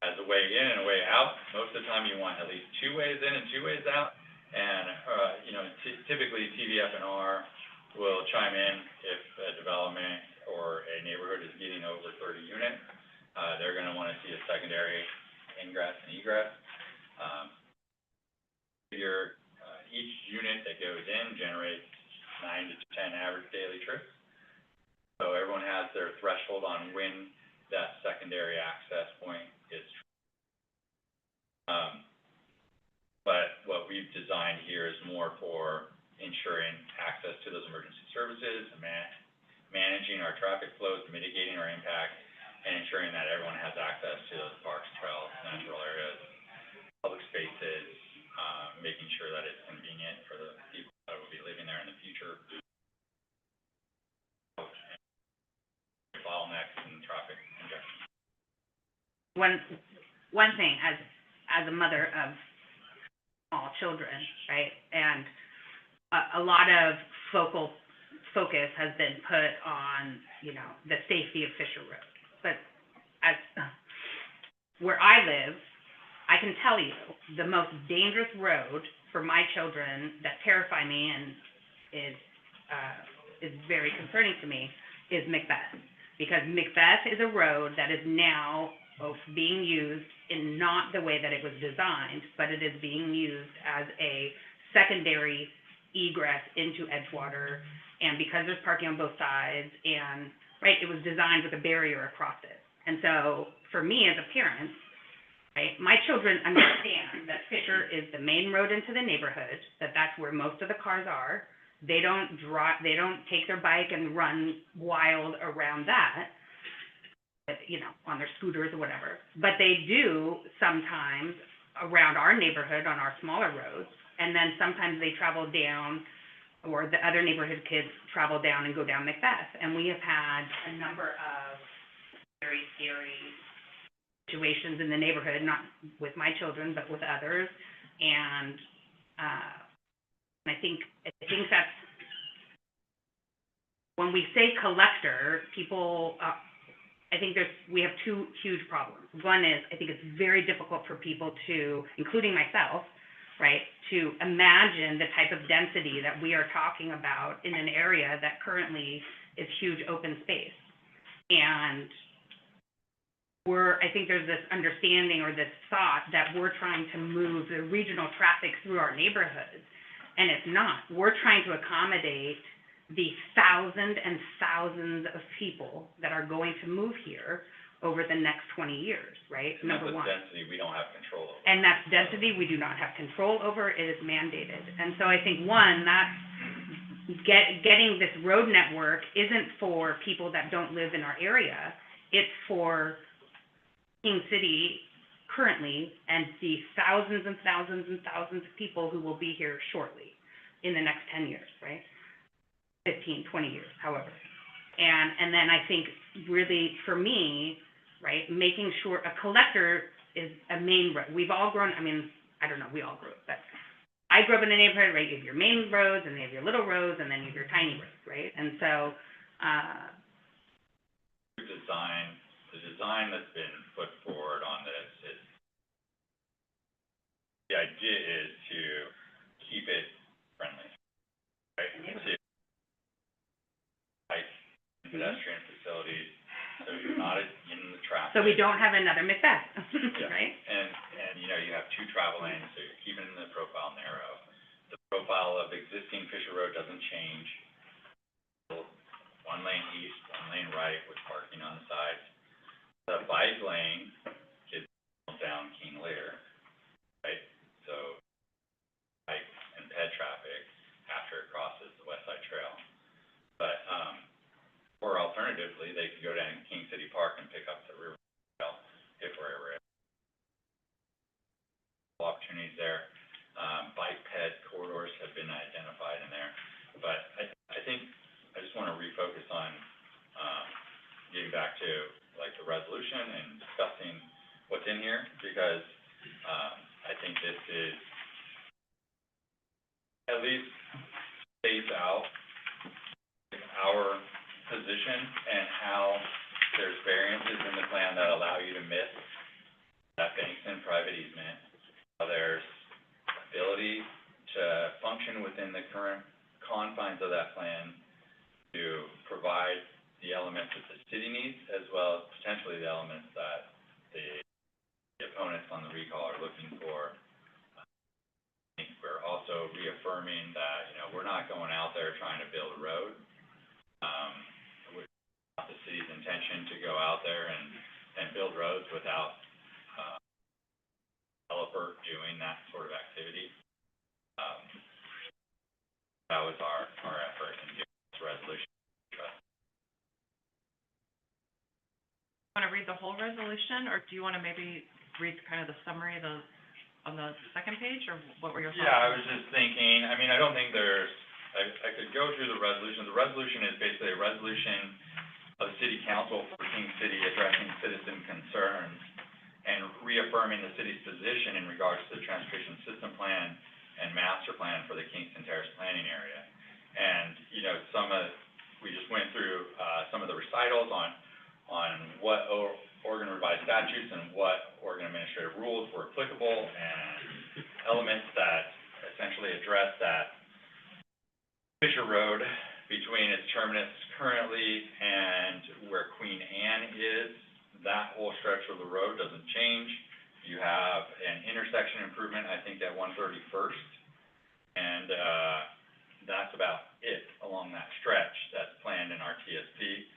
as a way in and a way out, most of the time you want at least two ways in and two ways out. And, you know, typically TDF&R will chime in if a development or a neighborhood is getting over 30 units. They're gonna wanna see a secondary ingress and egress. Each unit that goes in generates 9 to 10 average daily trips. So everyone has their threshold on when that secondary access point is. But what we've designed here is more for ensuring access to those emergency services, managing our traffic flows, mitigating our impact, and ensuring that everyone has access to those parks, trails, natural areas, making sure that it's convenient for the people that will be living there in the future. Bottlenecks and traffic congestion. One thing, as a mother of small children, right, and a lot of focus has been put on, you know, the safety of Fisher Road. But as where I live, I can tell you the most dangerous road for my children that terrify me and is very concerning to me is Macbeth. Because Macbeth is a road that is now being used in not the way that it was designed, but it is being used as a secondary egress into Edgewater. And because there's parking on both sides, and, right, it was designed with a barrier across it. And so, for me as a parent, right, my children understand that Fisher is the main road into the neighborhood, that's where most of the cars are. They don't take their bike and run wild around that, you know, on their scooters or whatever. But they do sometimes around our neighborhood on our smaller roads, and then sometimes they travel down, or the other neighborhood kids travel down and go down Macbeth. And we have had a number of very scary situations in the neighborhood, not with my children, but with others. And I think that's, when we say collector, people, I think we have two huge problems. One is, I think it's very difficult for people to, including myself, right, to imagine the type of density that we are talking about in an area that currently is huge open space. And I think there's this understanding or this thought that we're trying to move the regional traffic through our neighborhoods, and it's not. We're trying to accommodate the thousands and thousands of people that are going to move here over the next 20 years, right? And Number one. that's density we don't have control over. And that's density we do not have control over. It is mandated. And so I think, one, that getting this road network isn't for people that don't live in our area. It's for King City currently and the thousands and thousands and thousands of people who will be here shortly in the next 10 years, right? 15, 20 years, however. And then I think really for me, right, making sure a collector is a main road. We've all grown, I mean, I don't know, we all grew up, but I grew up in a neighborhood, right, you have your main roads, and you have your little roads, and then you have your tiny roads, right? And so, The design that's been put forward on this is, the idea is to keep it friendly, right? To bike and pedestrian facilities, so you're not in the traffic. so we don't have another Macbeth, Yeah. right? And, you know, you have two travel lanes, so you're keeping the profile narrow. The profile of existing Fisher Road doesn't change. One lane east, one lane right with parking on the sides. The bike lane is down King Lear, right? So bike and ped traffic after it crosses the West Side Trail. But, or alternatively, they could go down King City Park and pick up the River Trail if we're ever opportunities there. Bike ped corridors have been identified in there. But I think I just want to refocus on, getting back to like the resolution and discussing what's in here, because, I think this is at least states out our position and how there's variances in the plan that allow you to miss that Bankston private easement. There's ability to function within the current confines of that plan to provide the elements that the city needs, as well as potentially the elements that the opponents on the recall are looking for. I think we're also reaffirming that, you know, we're not going out there trying to build a road. It's not the city's intention to go out there and build roads without developer doing that sort of activity. That was our effort in getting this resolution. Want to read the whole resolution, or do you want to maybe read kind of the summary of the on the second page, or what were your thoughts? Yeah, I was just thinking, I mean, I don't think there's, I could go through the resolution. The resolution is basically a resolution of the city council for King City addressing citizen concerns and reaffirming the city's position in regards to the transportation system plan and master plan for the Kingston Terrace planning area. And, you know, we just went through, some of the recitals on what Oregon revised statutes and what Oregon administrative rules were applicable, and elements that essentially address that Fisher Road between its terminus currently and where Queen Anne is. That whole stretch of the road doesn't change. You have an intersection improvement, I think, at 131st, and that's about it along that stretch that's planned in our TSP.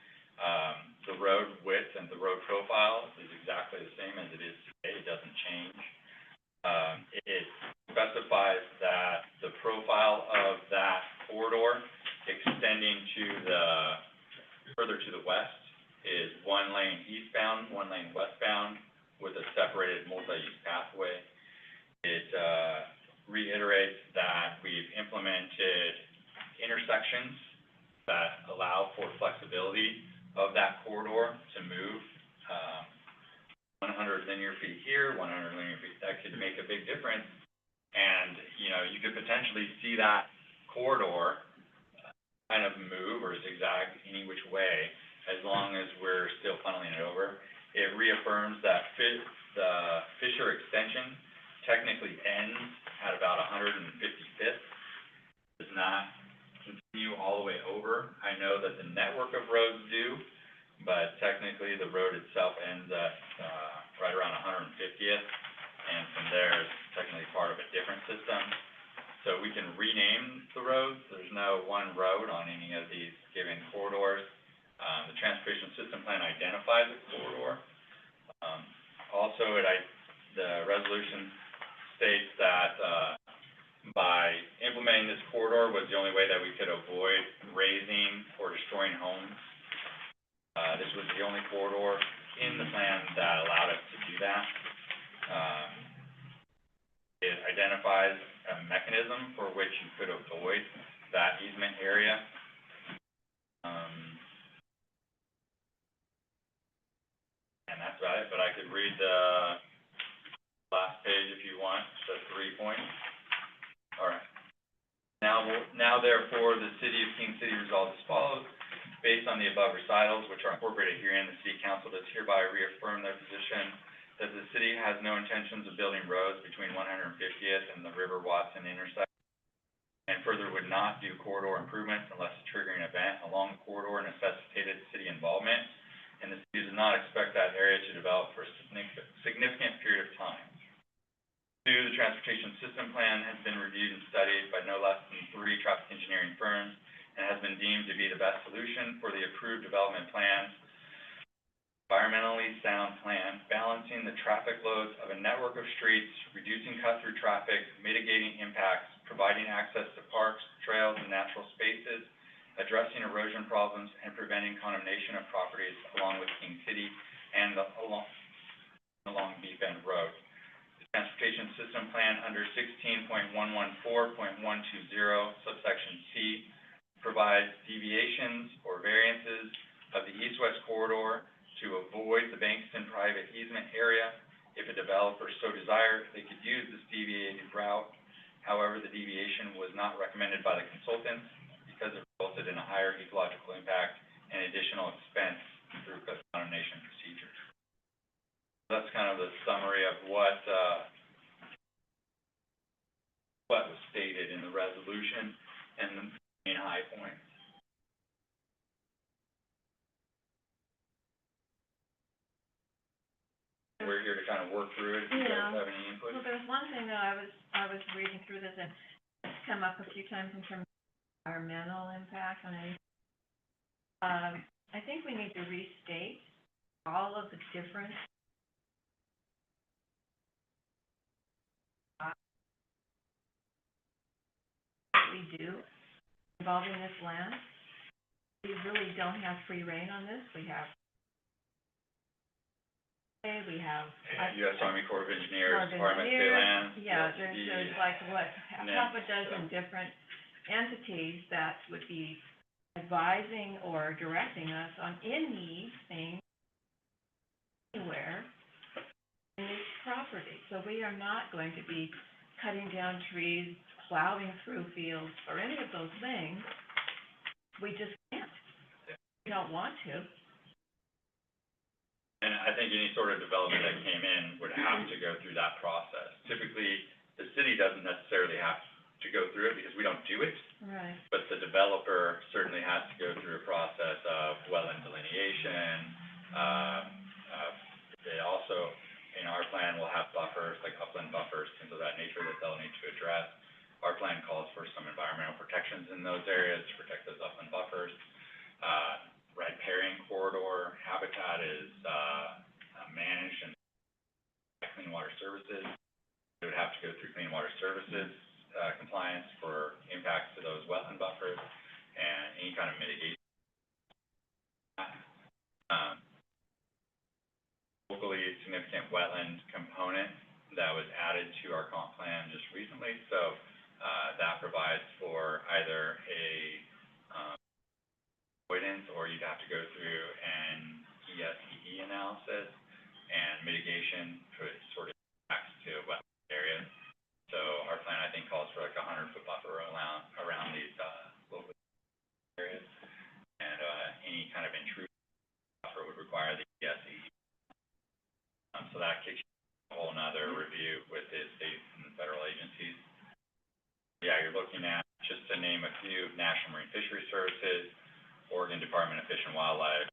The road width and the road profile is exactly the same as it is today. It doesn't change. It specifies that the profile of that corridor extending further to the west is 1 lane eastbound, 1 lane westbound with a separated multi-use pathway. It reiterates that we've implemented intersections that allow for flexibility of that corridor to move 100 linear feet here, 100 linear feet. That could make a big difference. And, you know, you could potentially see that corridor kind of move or zigzag any which way as long as we're still funneling it over. It reaffirms that the Fisher extension technically ends at about 155th. Does not continue all the way over. I know that the network of roads do, but technically the road itself ends at right around 150th, and from there it's technically part of a different system. So we can rename the roads. There's no one road on any of these given corridors. The transportation system plan identifies a corridor. Also, the resolution states that by implementing this corridor was the only way that we could avoid razing or destroying homes. This was the only corridor in the plan that allowed us to do that. It identifies a mechanism for which you could avoid that easement area. And that's about it, but I could read the last page if you want, the 3 points. All right. Now therefore, the city of King City resolves as follows. Based on the above recitals, which are incorporated herein, the city council does hereby reaffirm their position that the city has no intentions of building roads between 150th and the River Watson intersection, and further would not do corridor improvements unless a triggering event along the corridor necessitated city involvement, and the city does not expect that area to develop for a significant period of time. 2, the transportation system plan has been reviewed and studied by no less than 3 traffic engineering firms and has been deemed to be the best solution for the approved development plans. Environmentally sound plan, balancing the traffic loads of a network of streets, reducing cut-through traffic, mitigating impacts, providing access to parks, trails, and natural spaces, addressing erosion problems, and preventing condemnation of properties along with King City and along Beef Bend Road. Transportation system plan under 16.114.120 subsection C provides deviations or variances of the east-west corridor to avoid the Bankston private easement area. If a developer so desired, they could use this deviated route. However, the deviation was not recommended by the consultants because it resulted in a higher ecological impact and additional expense through condemnation procedures. That's kind of the summary of what was stated in the resolution and the main high points. We're here to kind of work through it. If you guys have any input. Well, there's one thing that I was reading through this, and it's come up a few times in terms of environmental impact on any. I think we need to restate all of the different we do involving this land. We really don't have free rein on this. We have we have. US Army Corps of Engineers, Corps of Department of State Engineers, Lands, Yeah, DLCD, there's like, what, NIMS, half a dozen different entities that would be advising or directing us on anything, anywhere in this property. So we are not going to be cutting down trees, plowing through fields, or any of those things. We just can't. We don't want to. And I think any sort of development that came in would have to go through that process. Typically, the city doesn't necessarily have to go through it because we don't do it, Right. but the developer certainly has to go through a process of wetland delineation. They also, in our plan, will have buffers, like upland buffers, things of that nature that they'll need to address. Our plan calls for some environmental protections in those areas to protect those upland buffers. Riparian corridor habitat is, managed and by Clean Water Services. It would have to go through Clean Water Services, compliance for impacts to those wetland buffers and any kind of mitigation. Locally significant wetland component that was added to our comp plan just recently, so, that provides for either a, avoidance, or you'd have to go through an ESEE analysis and mitigation for sort of impacts to wetland areas. So our plan, I think, calls for like 100-foot buffer around these, local areas. And, any kind of intrusion buffer would require the ESEE. So that kicks a whole nother review with the state and federal agencies. Yeah, you're looking at, just to name a few, National Marine Fisheries Services, Oregon Department of Fish and Wildlife,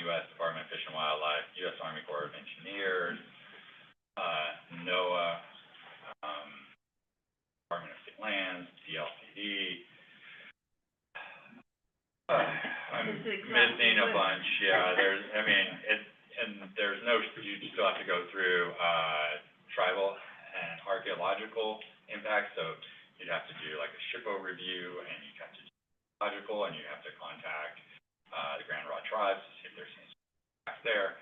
U.S. Department of Fish and Wildlife, U.S. Army Corps of Engineers, NOAA, Department of State Lands, DLCD. I'm It's exactly missing a what- bunch, yeah, there's no, you still have to go through, tribal and archaeological impacts, so you'd have to do like a SHPO review, and you'd have to do geological, and you have to contact, the Grand Rod tribes to see if there's any impacts there.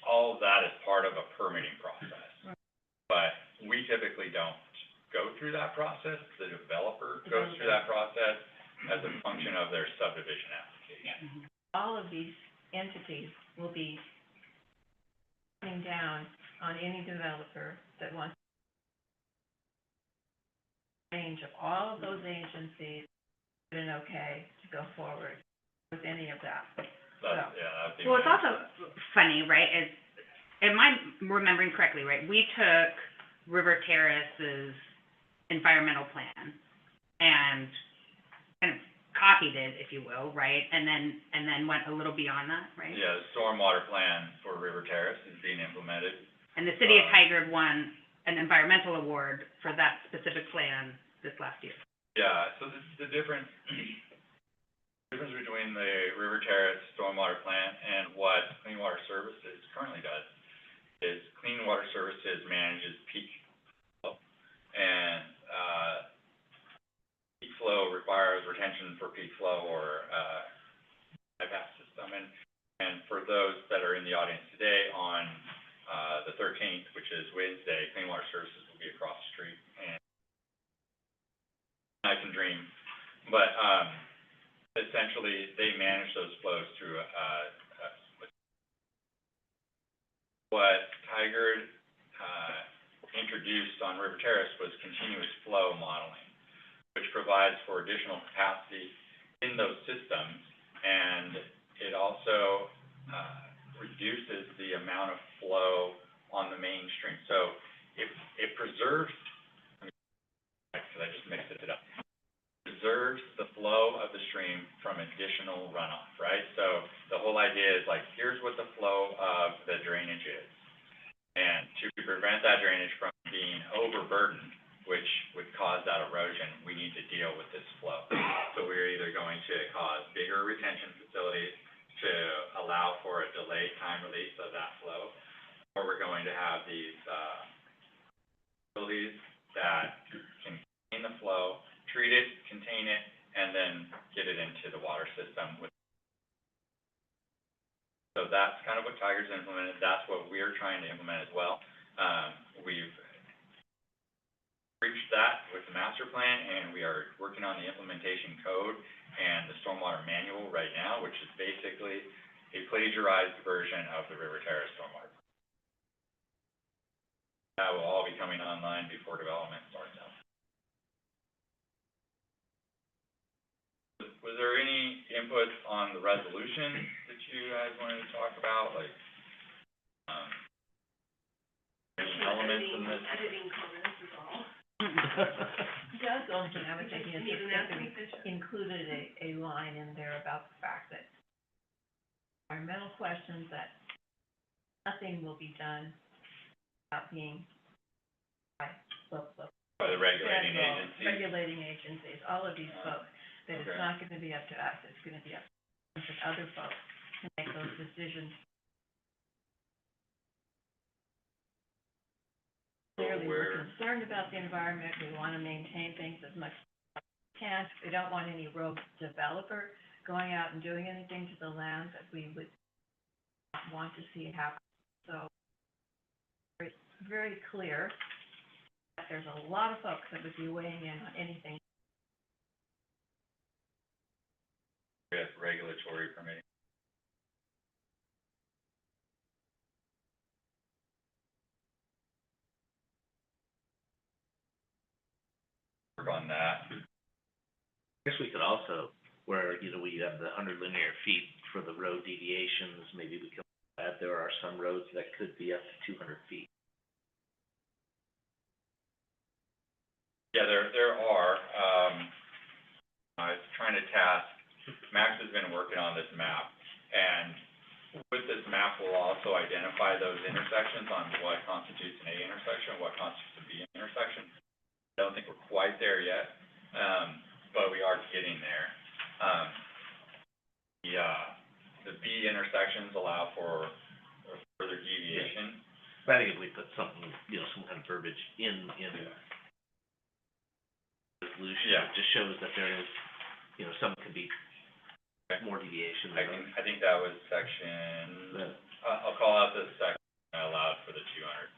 All of that is part of a permitting process. But we typically don't go through that process, the developer goes through that process as a function of their subdivision application. All of these entities will be coming down on any developer that wants range of all of those agencies, an okay to go forward with any of that. That's, yeah, that'd be Well, it's my- also funny, right, am I remembering correctly, right? We took River Terrace's environmental plan and kind of copied it, if you will, right? And then went a little beyond that, right? Yeah, the stormwater plan for River Terrace is being implemented. And the city of Tigard won an environmental award for that specific plan this last year. Yeah, so the difference between the River Terrace stormwater plan and what Clean Water Services currently does is Clean Water Services manages peak flow. And, peak flow requires retention for peak flow or, bypass system. And for those that are in the audience today, on, the 13th, which is Wednesday, Clean Water Services will be across the street, and I can dream, but, essentially, they manage those flows through, what Tigard, introduced on River Terrace was continuous flow modeling, which provides for additional capacity in those systems, and it also, reduces the amount of flow on the mainstream. So it preserves, because I just mixed it up, preserves the flow of the stream from additional runoff, right? So the whole idea is like, here's what the flow of the drainage is. And to prevent that drainage from being overburdened, which would cause that erosion, we need to deal with this flow. So we're either going to cause bigger retention facilities to allow for a delayed time release of that flow, or we're going to have these, facilities that can contain the flow, treat it, contain it, and then get it into the water system with So that's kind of what Tiger's implemented, that's what we're trying to implement as well. We've reached that with the master plan, and we are working on the implementation code and the stormwater manual right now, which is basically a plagiarized version of the River Terrace stormwater. That will all be coming online before development starts out. Was there any input on the resolution that you guys wanted to talk about, like, any elements in this? Editing comments is all. Doug's only thing I was thinking is Need an if we efficient. included a line in there about the fact that environmental questions, that nothing will be done without being by By the regulating federal agencies? regulating agencies, all of these folks, that it's Okay. not gonna be up to us, it's gonna be up to a bunch of other folks to make those decisions. Clearly, we're concerned about the environment, we wanna maintain things as much as we can, we don't want any rogue developer going out and doing anything to the land that we would not want to see happen. So, it's very clear that there's a lot of folks that would be weighing in on anything. With regulatory permitting. Work on that. I guess we could also, where, you know, we have the 100 linear feet for the road deviations, maybe we could add, there are some roads that could be up to 200 feet. Yeah, there are, I was trying to task, Max has been working on this map, and with this map, we'll also identify those intersections on what constitutes an A intersection, what constitutes a B intersection. I don't think we're quite there yet, but we are getting there. The B intersections allow for further deviation. But I think if we put something, you know, some kind of verbiage in resolution, Yeah. it just shows that there is, you know, some could be more deviation than others. I think that was section, Yeah. I'll call out this section that allowed for the 200.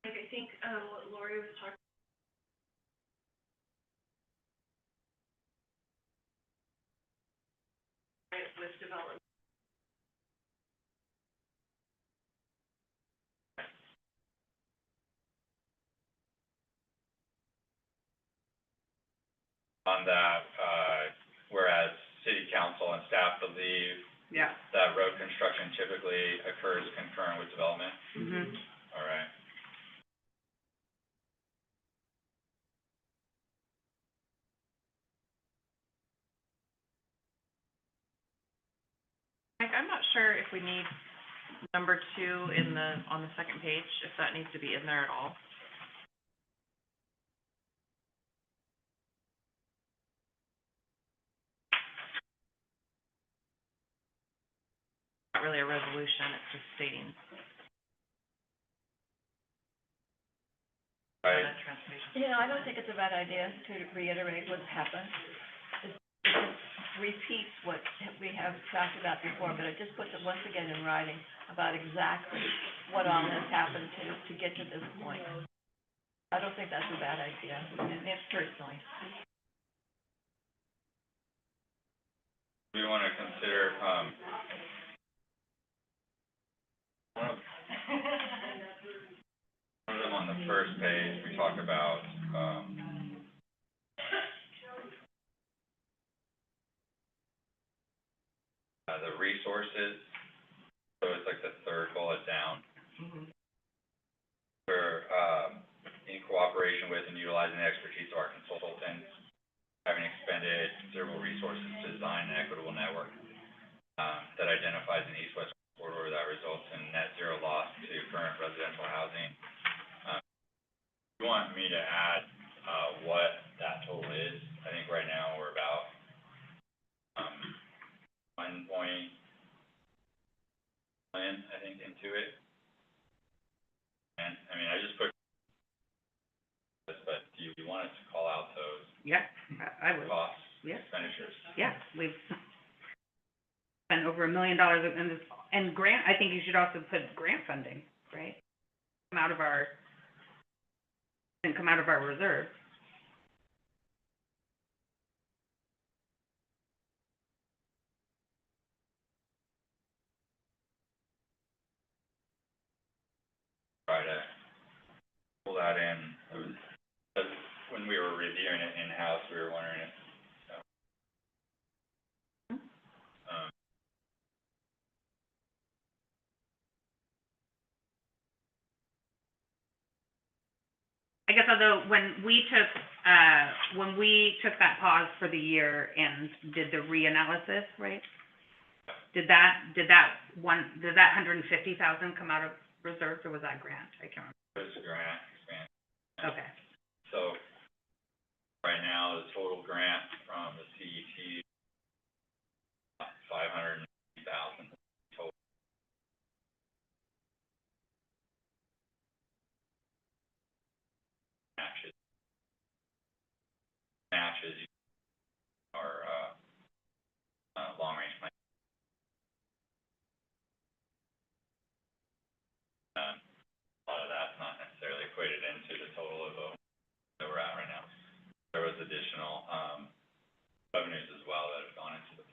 Like, I think, what Lori was talking with development. On that, whereas city council and staff believe Yeah. that road construction typically occurs concurrent with development. Mm-hmm. All right. Mike, I'm not sure if we need number 2 in on the second page, if that needs to be in there at all. Not really a resolution, it's just stating. Right. That transportation. You know, I don't think it's a bad idea to reiterate what's happened. It just repeats what we have talked about before, but it just puts it once again in writing about exactly what all has happened to get to this point. I don't think that's a bad idea, me personally. We wanna consider, one of them on the first page, we talk about, the resources, so it's like the third bullet down. Mm-hmm. For, in cooperation with and utilizing the expertise of our consultants, having expended considerable resources to design an equitable network, that identifies an east-west corridor that results in net zero loss to current residential housing. You want me to add, what that total is? I think right now we're about, 1 million, I think, into it. And Yeah, I would. costs, Yeah. expenditures. Yeah, we've spent over $1 million in this, and grant, I think you should also put grant funding, right? Come out of our reserve. Try to pull that in. It was, but when we were reviewing it in-house, we were wondering if, um, I guess although when we took that pause for the year and did the reanalysis, right? Did that $150,000 come out of reserves or was that grant? I can't it was a grant expansion. remember. Okay. So, right now, the total grant from the CET, $580,000 total. Matches our, long-range plan. A lot of that's not necessarily equated into the total of that we're at right now. There was additional, revenues as well that have gone into the.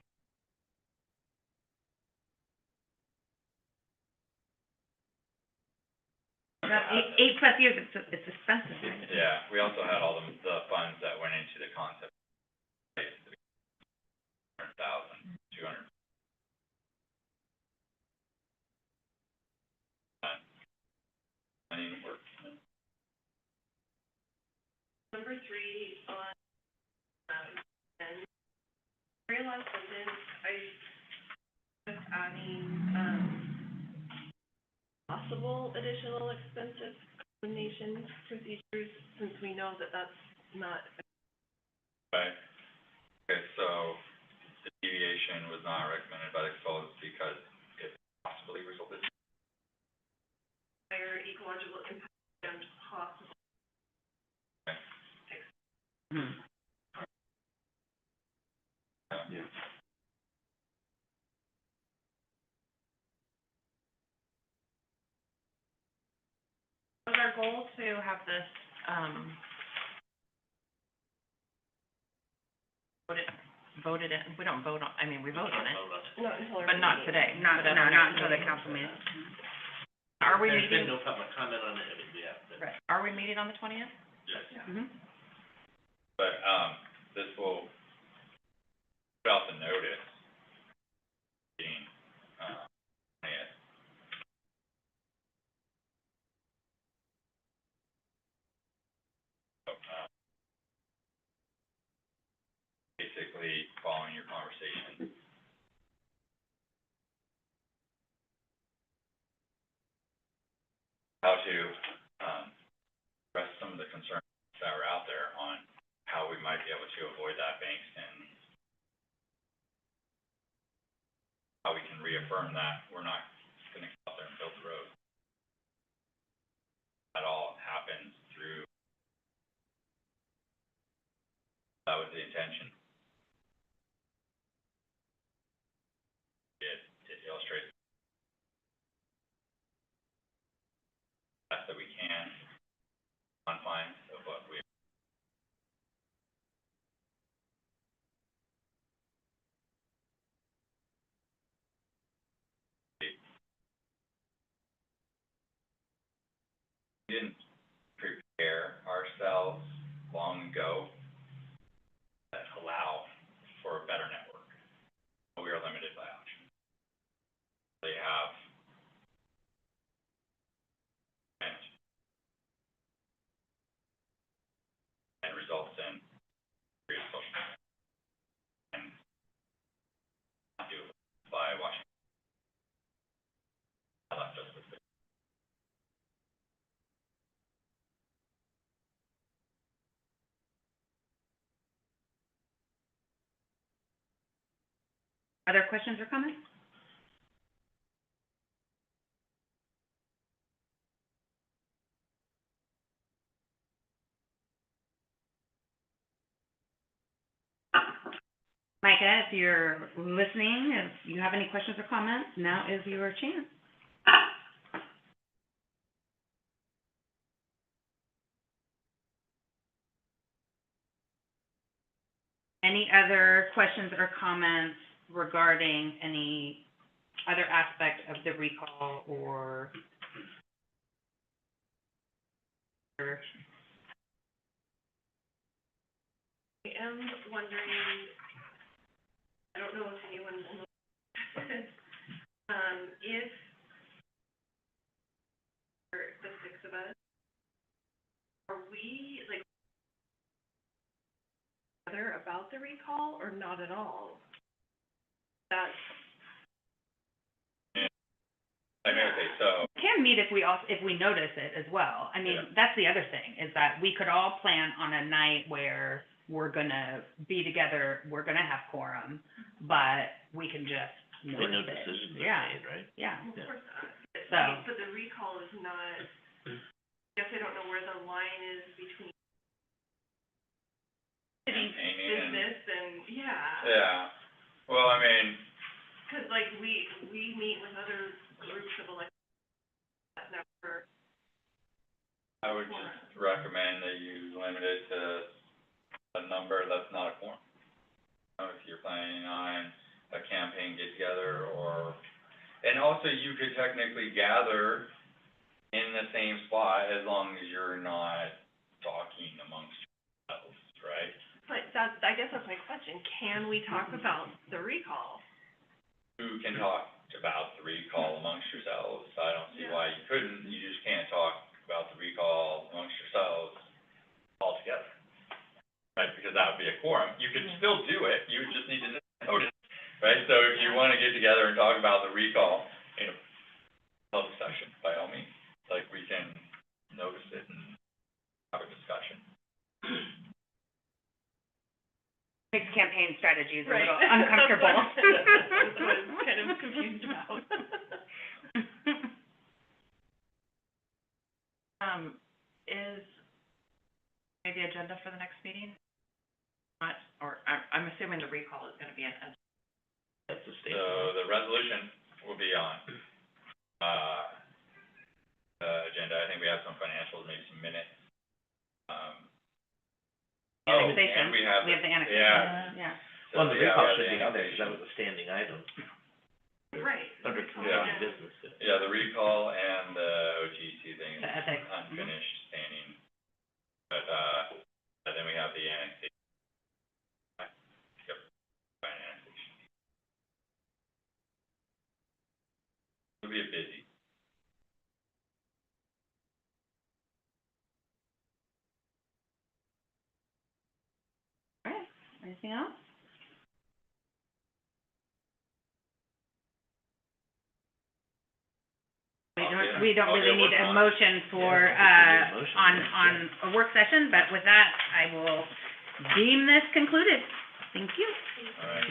About eight plus years, it's expensive, right? Yeah, we also had all the funds that went into the concept. 100,000, 200. I mean, Number 3 on, and realized that then I was adding, possible additional expensive coordination procedures, since we know that that's not. right. Okay, so the deviation was not recommended by the consultants because it possibly resulted. Higher ecological impact and possible. Hmm. Yeah. Was our goal to have this, voted in, we don't vote on, I mean, we vote on it, Not until our but not meeting. today. Not but at our next until the meeting. council meeting. Are we There's been meeting, no public comment on it, I mean, we have, but. right, are we meeting on the 20th? Mm-hmm. But, this will put out the notice. Being, 20th. So, basically, following your conversation. How to, address some of the concerns that are out there on how we might be able to avoid that banks and how we can reaffirm that we're not gonna go out there and build the road. That all happens through, that was the intention. It illustrates best that we can, confines of what we. We didn't prepare ourselves long ago that allow for a better network. We are limited by options. They have and results in serious social and not do it by Washington. That left us with it. Other questions or comments? Micah, if you're listening, if you have any questions or comments, now is your chance. Any other questions or comments regarding any other aspect of the recall or? I am wondering, I don't know if anyone will know, if for the six of us, are we, like, together about the recall or not at all? That's, I mean, okay, so, Can meet if we notice it as well. I mean, Yeah. that's the other thing, is that we could all plan on a night where we're gonna be together, we're gonna have quorum, but we can just Say no notice it. decisions are Yeah, made, right? yeah. of course not. So- But the recall is not, I guess I don't know where the line is between campaigning and, business and, yeah. yeah, well, I mean, 'Cause like, we meet with other groups of elected, that never, I would just recommend that you limit it to a number that's not a quorum. If you're planning on a campaign get-together or, and also you could technically gather in the same spot as long as you're not talking amongst yourselves, right? but I guess that's my question, can we talk about the recall? You can talk about the recall amongst yourselves, I don't see Yeah. why you couldn't, you just can't talk about the recall amongst yourselves altogether. Right, because that would be a quorum, you could still do it, you just need to notice, right? So if you wanna get together and talk about the recall in a public session, by all means, like, we can notice it and have a discussion. Makes campaign strategies a Right. little uncomfortable. That's what I'm kind of confused about. Is maybe agenda for the next meeting? Not, or I'm assuming the recall is gonna be an, That's the state. So the resolution will be on, agenda, I think we have some financials, maybe some minutes. Annexation. And we have the annexation. yeah. Yeah. Well, the Yeah, recall we have should the be on there, 'cause that annexation. was a standing item, Right. under Recall, continuing yeah. business. Yeah, the recall and the OGC thing is The ethics. unfinished standing. But, then we have the annexation. Yep, annexation. It'll be a busy. All right, anything else? We don't really need a motion for, Yeah, I think we need a motion, on a work session, but with that, I will deem this concluded. Thank you. All right.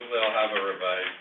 They'll have a revised